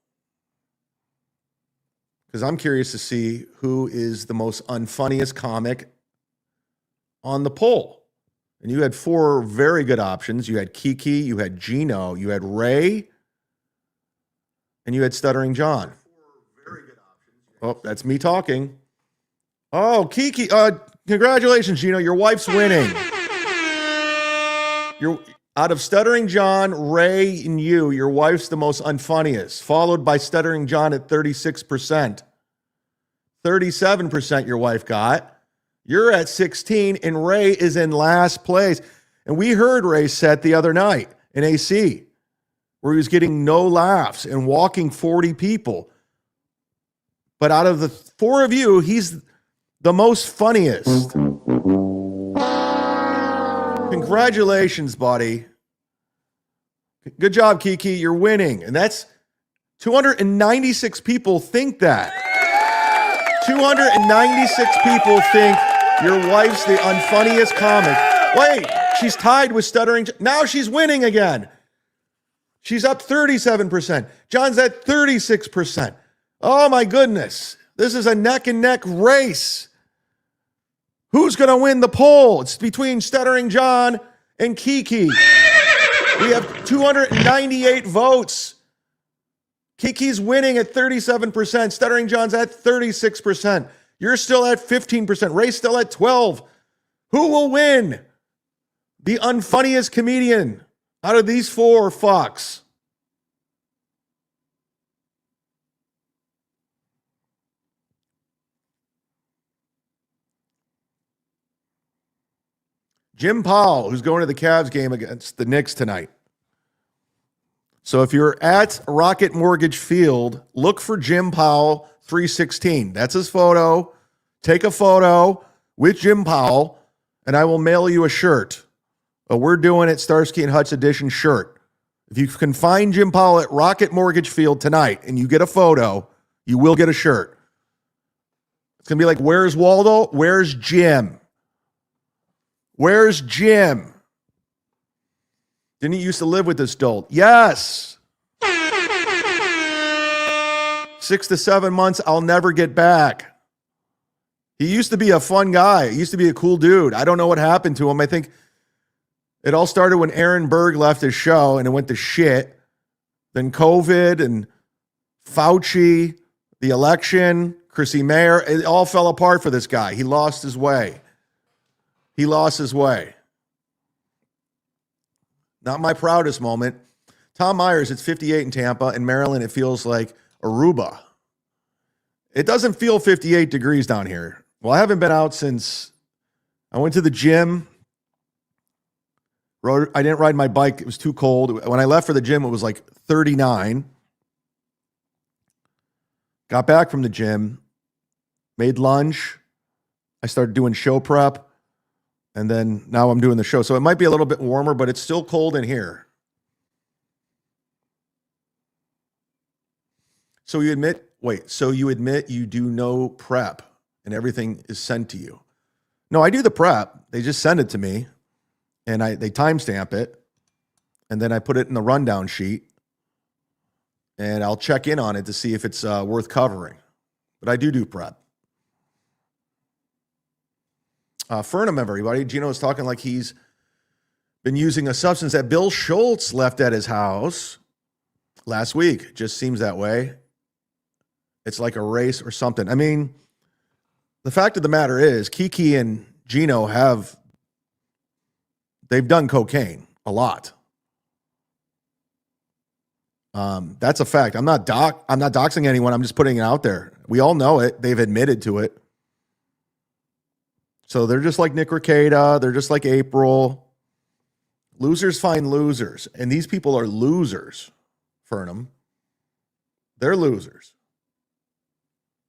Because I'm curious to see who is the most unfunniest comic on the poll. And you had 4 very good options. You had Kiki, you had Gino, you had Ray, and you had Stuttering John. Oh, that's me talking. Oh, Kiki, congratulations, Gino. Your wife's winning. You're out of Stuttering John, Ray, and you, your wife's the most unfunniest, followed by Stuttering John at 36%. 37% your wife got. You're at 16, and Ray is in last place. And we heard Ray's set the other night in AC, where he was getting no laughs and walking 40 people. But out of the 4 of you, he's the most funniest. Congratulations, buddy. Good job, Kiki. You're winning. And that's 296 people think that. 296 people think your wife's the unfunniest comic. Wait, she's tied with Stuttering. Now she's winning again. She's up 37%. John's at 36%. Oh my goodness. This is a neck and neck race. Who's going to win the poll? It's between Stuttering John and Kiki. We have 298 votes. Kiki's winning at 37%. Stuttering John's at 36%. You're still at 15%. Ray's still at 12%. Who will win? The unfunniest comedian out of these 4 fucks. Jim Powell, who's going to the Cavs game against the Knicks tonight. So if you're at Rocket Mortgage Field, look for Jim Powell 316. That's his photo. Take a photo with Jim Powell, and I will mail you a shirt. We're doing it Starsky and Hutch edition shirt. If you can find Jim Powell at Rocket Mortgage Field tonight and you get a photo, you will get a shirt. It's going to be like, where's Waldo? Where's Jim? Where's Jim? Didn't he used to live with this dolt? Yes. 6 to 7 months, I'll never get back. He used to be a fun guy. He used to be a cool dude. I don't know what happened to him. I think it all started when Aaron Berg left his show and it went to shit. Then COVID and Fauci, the election, Chrissy Mayer, it all fell apart for this guy. He lost his way. He lost his way. Not my proudest moment. Tom Myers, it's 58 in Tampa. In Maryland, it feels like Aruba. It doesn't feel 58 degrees down here. Well, I haven't been out since I went to the gym. I didn't ride my bike. It was too cold. When I left for the gym, it was like 39. Got back from the gym, made lunch. I started doing show prep. And then now I'm doing the show. So it might be a little bit warmer, but it's still cold in here. So you admit you do no prep and everything is sent to you. No, I do the prep. They just send it to me and they timestamp it. And then I put it in the rundown sheet and I'll check in on it to see if it's worth covering. But I do prep. Fernham, everybody. Gino is talking like he's been using a substance that Bill Schultz left at his house last week. Just seems that way. It's like a race or something. I mean, the fact of the matter is, Kiki and Gino they've done cocaine a lot. That's a fact. I'm not doxing anyone. I'm just putting it out there. We all know it. They've admitted to it. So they're just like Nick Rekieta. They're just like April. Losers find losers. And these people are losers, Fernham. They're losers.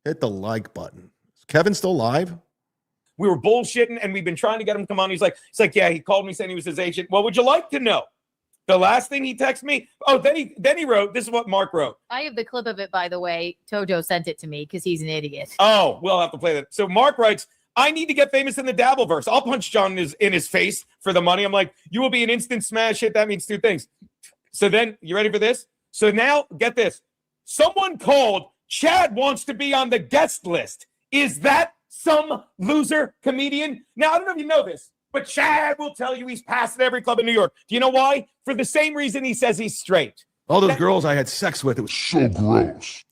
Hit the like button. Is Kevin still live? We were bullshitting, and we've been trying to get him to come on. He's like, yeah, he called me saying he was his agent. What would you like to know? The last thing he texted me. Oh, then he wrote. This is what Mark wrote. I have the clip of it, by the way. Tojo sent it to me because he's an idiot. Oh, we'll have to play that. So Mark writes, I need to get famous in the Dabbleverse. I'll punch John in his face for the money. I'm like, you will be an instant smash hit. That means two things. So then, you ready for this? So now, get this. Someone called, Chad wants to be on the guest list. Is that some loser comedian? Now, I don't know if you know this, but Chad will tell you he's passed at every club in New York. Do you know why? For the same reason he says he's straight. All those girls I had sex with, it was so gross.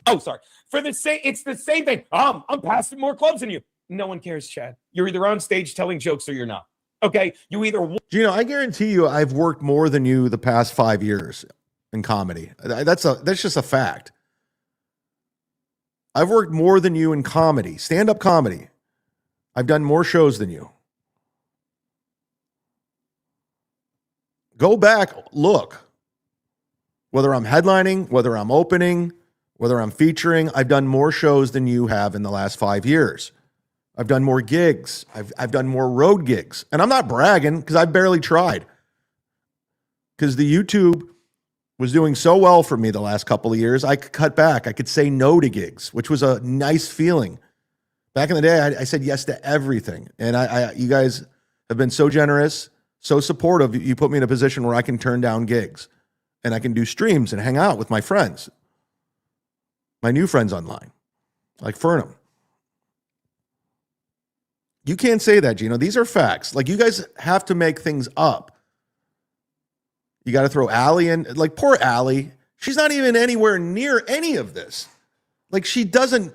Oh, sorry. It's the same thing. I'm passing more clubs than you. No one cares, Chad. You're either on stage telling jokes or you're not. Okay? You either... Gino, I guarantee you I've worked more than you the past 5 years in comedy. That's just a fact. I've worked more than you in comedy, stand-up comedy. I've done more shows than you. Go back, look. Whether I'm headlining, whether I'm opening, whether I'm featuring, I've done more shows than you have in the last 5 years. I've done more gigs. I've done more road gigs. And I'm not bragging because I've barely tried. Because the YouTube was doing so well for me the last couple of years, I could cut back. I could say no to gigs, which was a nice feeling. Back in the day, I said yes to everything. And you guys have been so generous, so supportive. You put me in a position where I can turn down gigs and I can do streams and hang out with my friends, my new friends online, like Fernham. You can't say that, Gino. These are facts. Like, you guys have to make things up. You got to throw Allie in. Like, poor Allie. She's not even anywhere near any of this. Like, she doesn't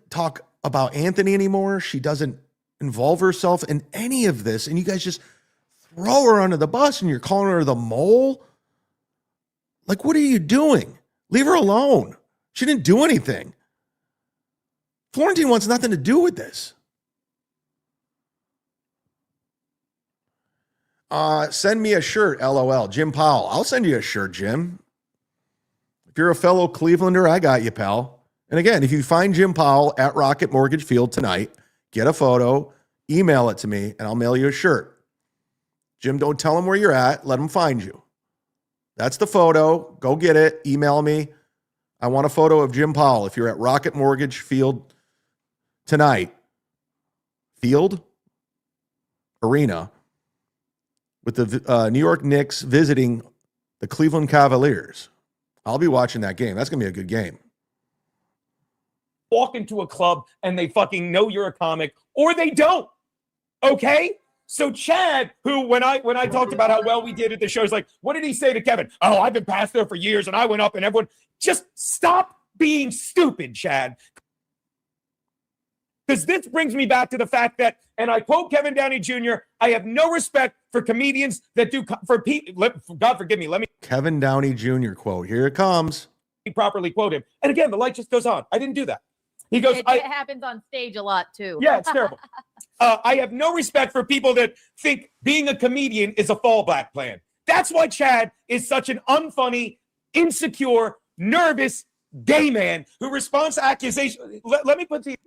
talk about Anthony anymore. She doesn't involve herself in any of this. And you guys just throw her under the bus and you're calling her the mole. Like, what are you doing? Leave her alone. She didn't do anything. Florentine wants nothing to do with this. Send me a shirt, LOL. Jim Powell. I'll send you a shirt, Jim. If you're a fellow Clevelander, I got you, pal. And again, if you find Jim Powell at Rocket Mortgage Field tonight, get a photo, email it to me, and I'll mail you a shirt. Jim, don't tell him where you're at. Let him find you. That's the photo. Go get it. Email me. I want a photo of Jim Powell if you're at Rocket Mortgage Field tonight. Field? Arena. With the New York Knicks visiting the Cleveland Cavaliers. I'll be watching that game. That's going to be a good game. Walk into a club and they fucking know you're a comic, or they don't. Okay? So Chad, who when I talked about how well we did at the show, is like, what did he say to Kevin? Oh, I've been past there for years and I went up and everyone. Just stop being stupid, Chad. Because this brings me back to the fact that, and I quote Kevin Downey Jr., I have no respect for comedians that do, for people, God forgive me, let me. Kevin Downey Jr. quote, here it comes. Properly quote him. And again, the light just goes on. I didn't do that. He goes, It happens on stage a lot, too. Yeah, it's terrible. I have no respect for people that think being a comedian is a fallback plan. That's why Chad is such an unfunny, insecure, nervous gay man who responds to accusations. Let me put it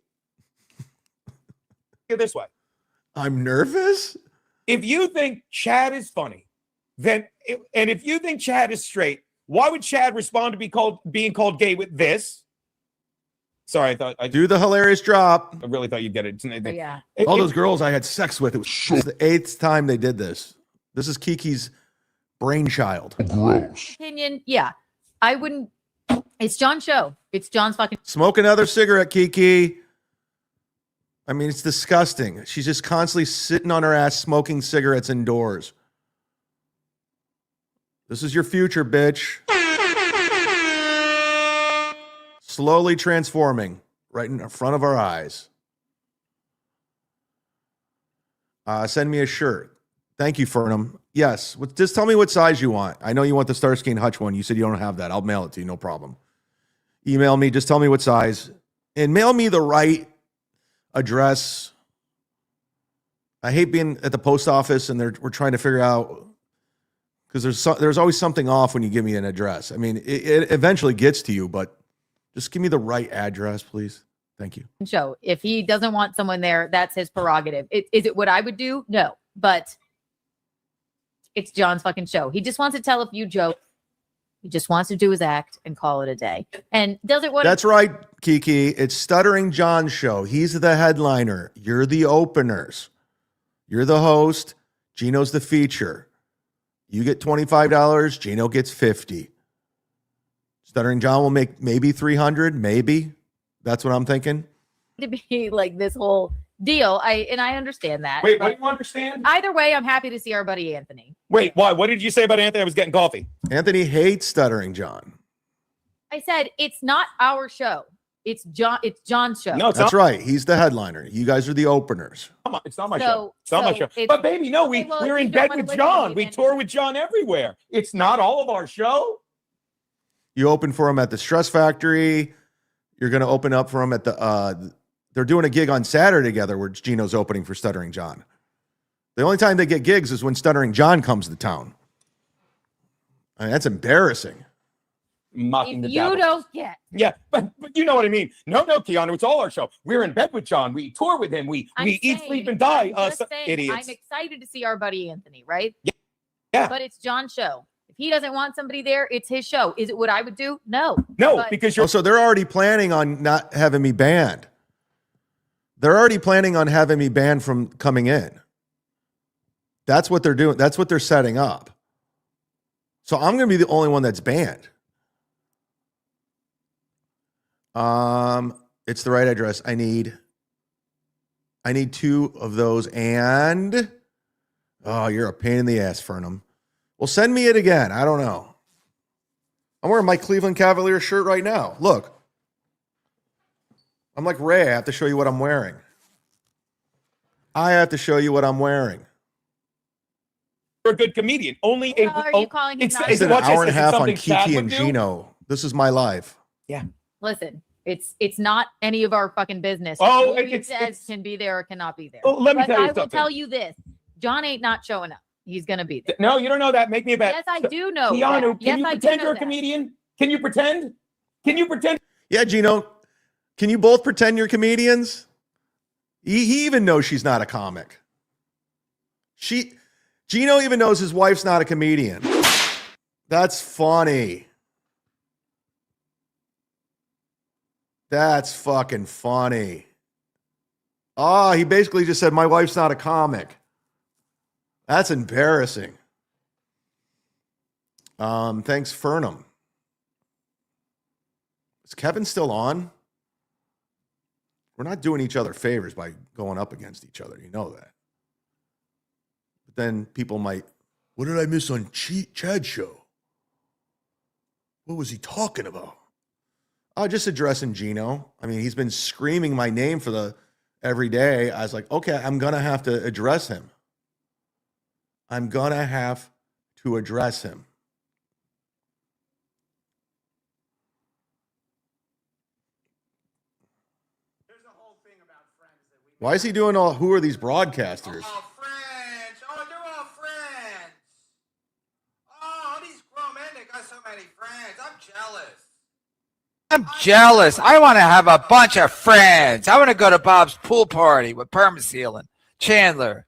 this way. I'm nervous? If you think Chad is funny, and if you think Chad is straight, why would Chad respond to being called gay with this? Sorry, I thought I do the hilarious drop. I really thought you'd get it. Yeah. All those girls I had sex with, it was the 8th time they did this. This is Kiki's brainchild. Gross. Opinion, yeah. I wouldn't. It's John's show. It's John's fucking. Smoke another cigarette, Kiki. I mean, it's disgusting. She's just constantly sitting on her ass smoking cigarettes indoors. This is your future, bitch. Slowly transforming right in front of our eyes. Send me a shirt. Thank you, Fernham. Yes, just tell me what size you want. I know you want the Starsky and Hutch one. You said you don't have that. I'll mail it to you, no problem. Email me. Just tell me what size. And mail me the right address. I hate being at the post office and we're trying to figure out, because there's always something off when you give me an address. I mean, it eventually gets to you, but just give me the right address, please. Thank you. Show. If he doesn't want someone there, that's his prerogative. Is it what I would do? No, but it's John's fucking show. He just wants to tell a few jokes. He just wants to do his act and call it a day. And doesn't want. That's right, Kiki. It's Stuttering John's show. He's the headliner. You're the openers. You're the host. Gino's the feature. You get $25. Gino gets $50. Stuttering John will make maybe $300. Maybe. That's what I'm thinking. To be like this whole deal. I understand that. Wait, what do you understand? Either way, I'm happy to see our buddy Anthony. Wait, why? What did you say about Anthony? I was getting coffee. Anthony hates Stuttering John. I said it's not our show. It's John's show. No, it's That's not. right. He's the headliner. You guys are the openers. It's not my So- show. It's not my so show. it's- But baby, no, Okay, well, we're if in you don't bed wanna with listen to John. me, We then- tour with John everywhere. It's not all of our show. You open for him at the Stress Factory. You're going to open up for him at the, they're doing a gig on Saturday together where Gino's opening for Stuttering John. The only time they get gigs is when Stuttering John comes to town. I mean, that's embarrassing. Mocking If the you devil. don't get, Yeah, but you know what I mean. No, Keanu, it's all our show. We're in bed with John. We tour with him. We I'm eat, saying- sleep, and die. I'm just saying, Idiots. I'm excited to see our buddy Anthony, right? Yeah. But it's John's show. If he doesn't want somebody there, it's his show. Is it what I would do? No. No, But- because Oh, you're so they're already planning on not having me banned. They're already planning on having me banned from coming in. That's what they're doing. That's what they're setting up. So I'm going to be the only one that's banned. It's the right address. I need 2 of those. And oh, you're a pain in the ass, Fernum. Well, send me it again. I don't know. I'm wearing my Cleveland Cavaliers shirt right now. Look. I'm like Ray. I have to show you what I'm wearing. I have to show you what I'm wearing. a good comedian. Only a. Are you calling him it's, not It's an watch this, hour and a is it half on something Chad Kiki would and do? Gino. This is my live. Listen, it's not any of our fucking business. Oh, Who he it's- says it's- can be there or cannot be there. Oh, let me But tell you I will something. tell you this: John ain't not showing up. He's gonna be there. No, you don't know that. Make me a bet. Yes, I do know. Keanu, that. can Yes, you I do pretend know you're a that. comedian? Can you pretend? Can you pretend? Yeah, Gino. Can you both pretend you're comedians? He even knows she's not a comic. Gino even knows his wife's not a comedian. That's funny. That's fucking funny. Oh, he basically just said, my wife's not a comic. That's embarrassing. Thanks, Fernum. Is Kevin still on? We're not doing each other favors by going up against each other. You know that. But then people might, what did I miss on Chad's show? What was he talking about? Oh, just addressing Gino. I mean, he's been screaming my name for every day. I was like, okay, I'm going to have to address him. I'm going to have to address him. Why is he doing all, who are these broadcasters? Oh, friends. Oh, they're all friends. Oh, these grown men, they got so many friends. I'm jealous. I'm jealous. I want to have a bunch of friends. I want to go to Bob's pool party with Permaseal and Chandler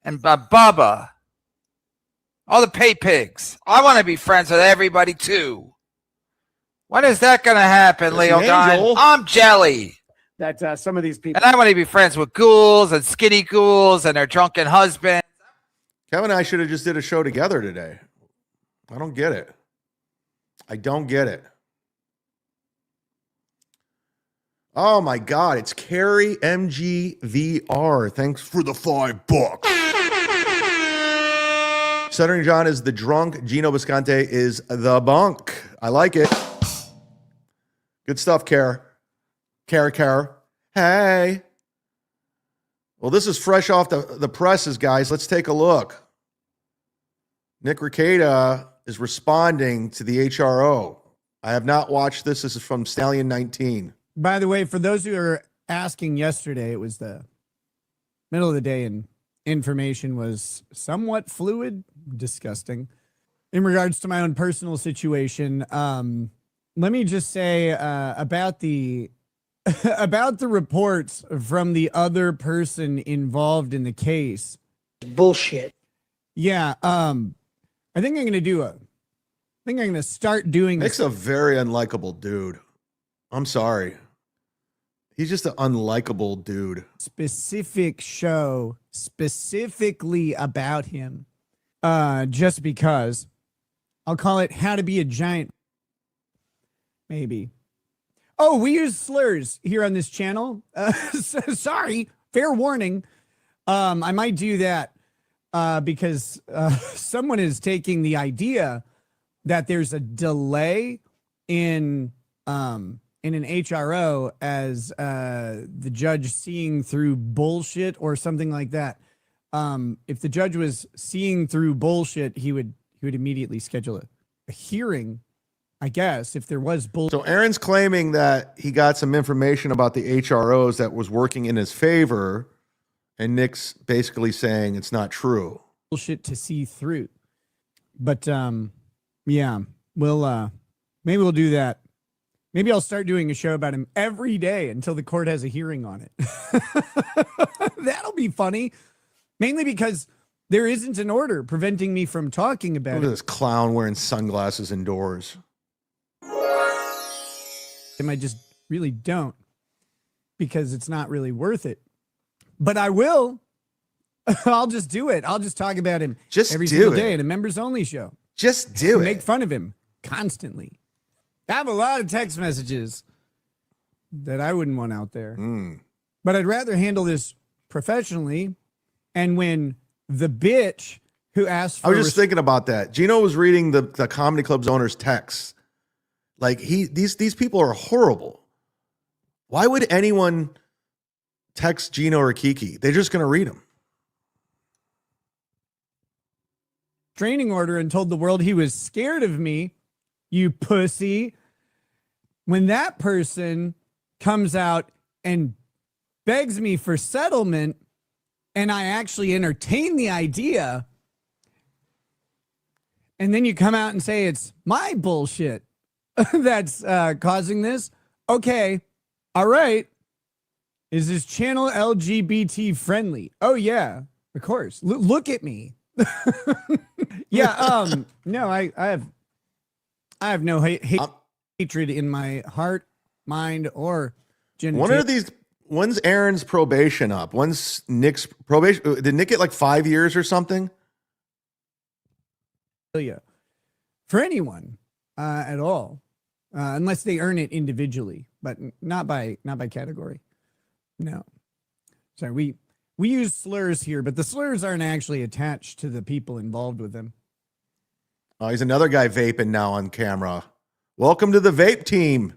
and Bubba. All the pay pigs. I want to be friends with everybody too. When is that going to happen, There's Leo an Don? angel. I'm jelly. That some of these people. And I want to be friends with ghouls and skinny ghouls and their drunken husbands. Kevin and I should have just did a show together today. I don't get it. I don't get it. Oh my God, it's Carrie MGVR. Thanks for the $5. Stuttering John is the drunk. Gino Bisconte is the bunk. I like it. Good stuff, Care. Hey. Well, this is fresh off the presses, guys. Let's take a look. Nick Rekieta is responding to the HRO. I have not watched this. This is from Stallion 19. By the way, for those who are asking yesterday, it was the middle of the day and information was somewhat fluid, disgusting. In regards to my own personal situation, let me just say about the about the reports from the other person involved in the case. Bullshit. Yeah. I think I'm going to start doing Nick's a very unlikable dude. I'm sorry. He's just an unlikable dude. specific show specifically about him. Just because I'll call it How to Be a Giant. Maybe. Oh, we use slurs here on this channel. Sorry, fair warning. I might do that because someone is taking the idea that there's a delay in an HRO as the judge seeing through bullshit or something like that. If the judge was seeing through bullshit, he would immediately schedule a hearing, I guess, if there was bullshit. So Aaron's claiming that he got some information about the HROs that was working in his favor, and Nick's basically saying it's not true. Bullshit to see through. But yeah, maybe we'll do that. Maybe I'll start doing a show about him every day until the court has a hearing on it. That'll be funny. Mainly because there isn't an order preventing me from talking about Look at this clown wearing sunglasses indoors. I just really don't, because it's not really worth it. But I will. I'll just do it. I'll just talk about him every single day in a members only show. Just do it. Make fun of him constantly. I have a lot of text messages that I wouldn't want out there. But I'd rather handle this professionally. And when the bitch who asked for... I was just thinking about that. Gino was reading the comedy club's owner's texts. Like, these people are horrible. Why would anyone text Gino or Kiki? They're just going to read them. Training order and told the world he was scared of me, you pussy. When that person comes out and begs me for settlement and I actually entertain the idea, and then you come out and say it's my bullshit that's causing this. Okay. All right. Is this channel LGBT friendly? Oh yeah, of course. Look at me. Yeah. No, I have no hatred in my heart, mind, or genitalia. When's Aaron's probation up? When's Nick's probation? Did Nick get like 5 years or something? For anyone at all, unless they earn it individually, but not by category. No. Sorry, we use slurs here, but the slurs aren't actually attached to the people involved with them. Oh, he's another guy vaping now on camera. Welcome to the vape team.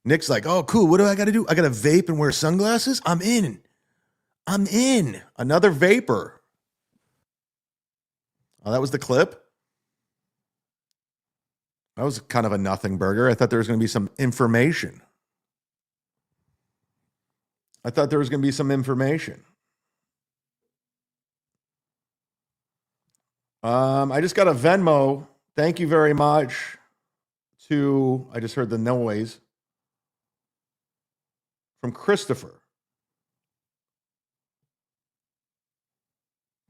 Nick's like, oh, cool. What do I got to do? I got to vape and wear sunglasses? I'm in. Another vapor. Oh, that was the clip? That was kind of a nothing burger. I thought there was going to be some information. I just got a Venmo. Thank you very much to, I just heard the noise, from Christopher.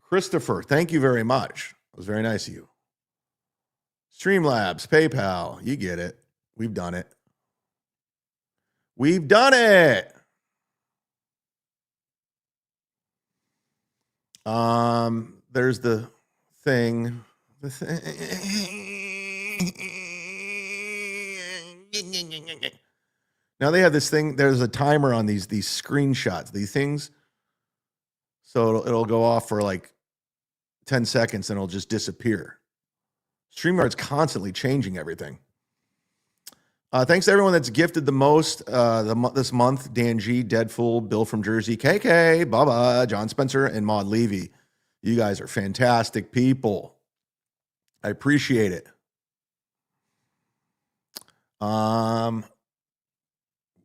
Christopher, thank you very much. It was very nice of you. Streamlabs, PayPal, you get it. We've done it. There's the thing. Now they have this thing. There's a timer on these screenshots, these things. So it'll go off for like 10 seconds and it'll just disappear. StreamYard's constantly changing everything. Thanks to everyone that's gifted the most this month. Dan G, Deadfool, Bill from Jersey, KK, Bubba, John Spencer, and Maud Levy. You guys are fantastic people. I appreciate it.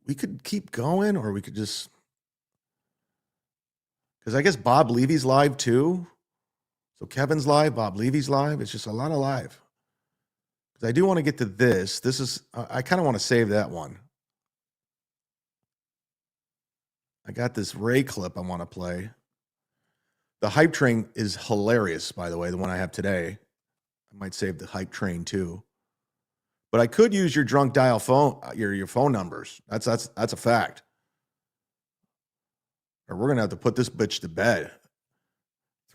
We could keep going, or we could just, because I guess Bob Levy's live too. So Kevin's live, Bob Levy's live. It's just a lot of live. Because I do want to get to this. This is, I kind of want to save that one. I got this Ray clip I want to play. The hype train is hilarious, by the way, the one I have today. I might save the hype train too. But I could use your drunk dial phone, your phone numbers. That's a fact. Or we're gonna have to put this bitch to bed.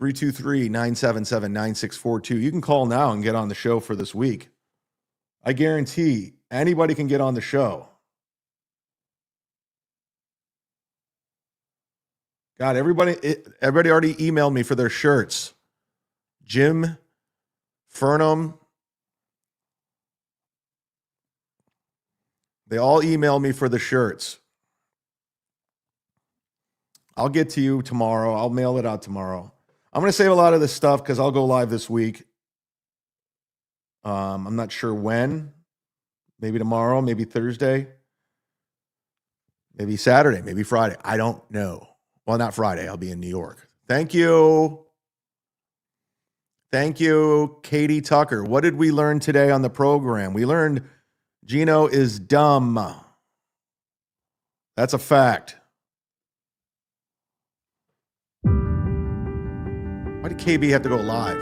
323-977-9642. You can call now and get on the show for this week. I guarantee anybody can get on the show. God, everybody already emailed me for their shirts. Jim, Fernum, they all emailed me for the shirts. I'll get to you tomorrow. I'll mail it out tomorrow. I'm going to save a lot of this stuff because I'll go live this week. I'm not sure when. Maybe tomorrow, maybe Thursday, maybe Saturday, maybe Friday. I don't know. Well, not Friday. I'll be in New York. Thank you. Thank you, Katie Tucker. What did we learn today on the program? We learned Gino is dumb. That's a fact. Why did KB have to go live?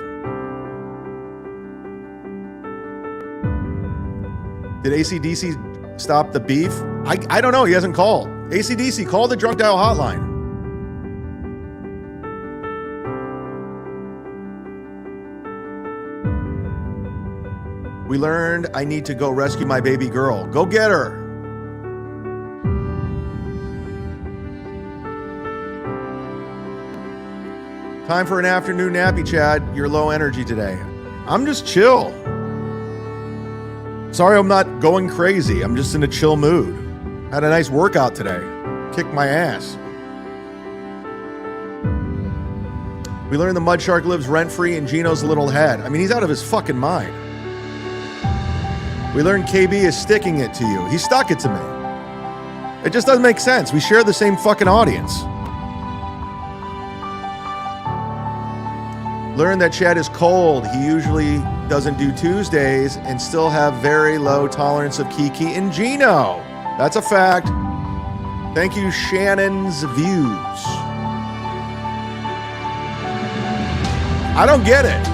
Did ACDC stop the beef? I don't know. He hasn't called. ACDC, call the drunk dial hotline. We learned I need to go rescue my baby girl. Go get her. Time for an afternoon nappy, Chad. You're low energy today. I'm just chill. Sorry I'm not going crazy. I'm just in a chill mood. Had a nice workout today. Kicked my ass. We learned the mud shark lives rent-free in Gino's little head. I mean, he's out of his fucking mind. We learned KB is sticking it to you. He stuck it to me. It just doesn't make sense. We share the same fucking audience. Learned that Chad is cold. He usually doesn't do Tuesdays and still have very low tolerance of Kiki and Gino. That's a fact. Thank you, Shannon's Views. I don't get it.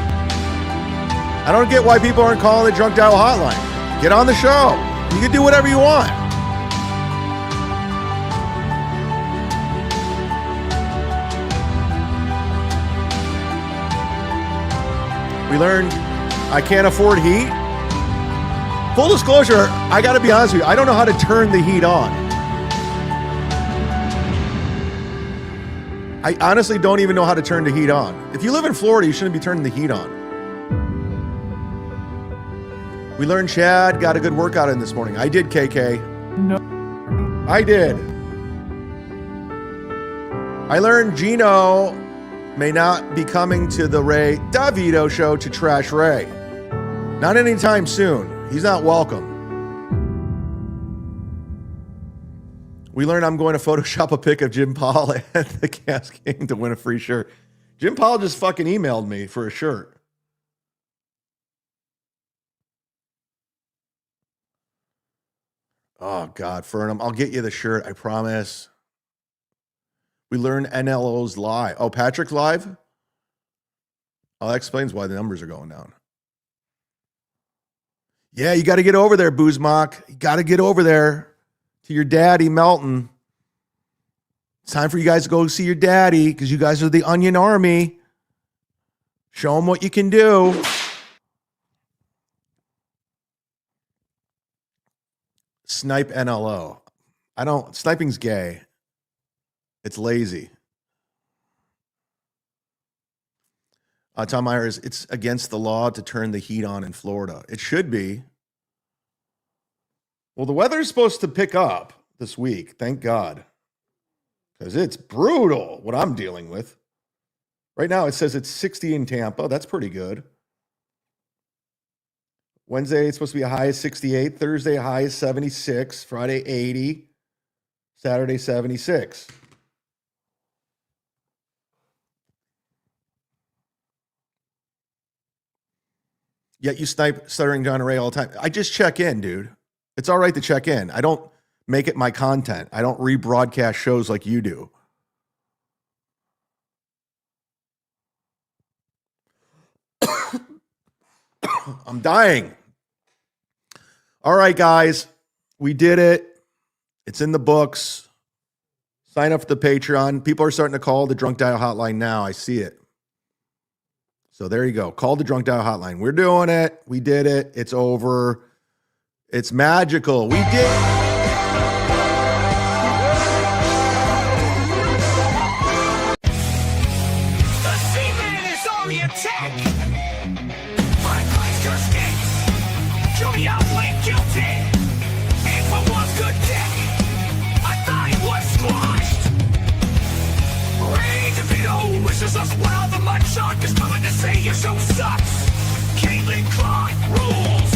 I don't get why people aren't calling the drunk dial hotline. Get on the show. You can do whatever you want. We learned I can't afford heat. Full disclosure, I got to be honest with you. I don't know how to turn the heat on. I honestly don't even know how to turn the heat on. If you live in Florida, you shouldn't be turning the heat on. We learned Chad got a good workout in this morning. I did, KK. No. I did. I learned Gino may not be coming to the Ray Davito show to trash Ray. Not anytime soon. He's not welcome. We learned I'm going to Photoshop a pic of Jim Paul at the Cast game to win a free shirt. Jim Paul just fucking emailed me for a shirt. Oh, God, Fernum, I'll get you the shirt, I promise. We learned NLO's live. Oh, Patrick's live? Oh, that explains why the numbers are going down. Yeah, you got to get over there, Boozmock. You got to get over there to your daddy, Melton. It's time for you guys to go see your daddy because you guys are the Onion Army. Show him what you can do. Snipe NLO. Sniping's gay. It's lazy. Tom Myers, it's against the law to turn the heat on in Florida. It should be. Well, the weather's supposed to pick up this week, thank God. Because it's brutal what I'm dealing with. Right now it says it's 60 in Tampa. That's pretty good. Wednesday, it's supposed to be a high of 68. Thursday, a high of 76. Friday, 80. Saturday, 76. Yet you snipe Stuttering John Ray all the time. I just check in, dude. It's all right to check in. I don't make it my content. I don't rebroadcast shows like you do. I'm dying. All right, guys. We did it. It's in the books. Sign up for the Patreon. People are starting to call the Drunk Dial hotline now. I see it. So there you go. Call the Drunk Dial hotline. We're doing it. We did it. It's over. It's magical. We did. Wishes us well, the mud shark is coming to say your show sucks. Caitlin Clark rules.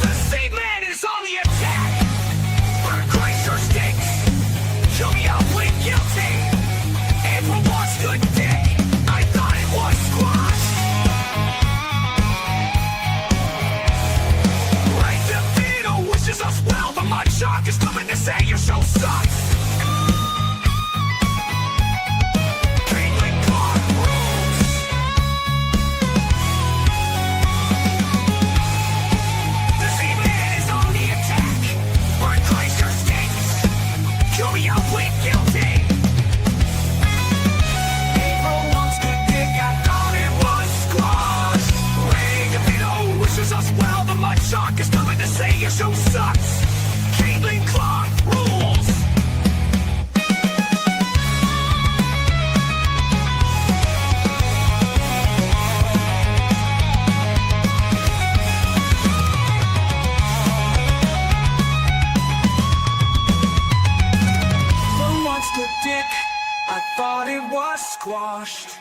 The same man is on the attack. But Christ sure stinks. Show me how plead guilty. And for once good day, I thought it was squash. Right the theater wishes us well, the mud shark is coming to say your show sucks. Shark is coming to say your show sucks. Caitlin Clark rules. The monster dick, I thought it was squashed.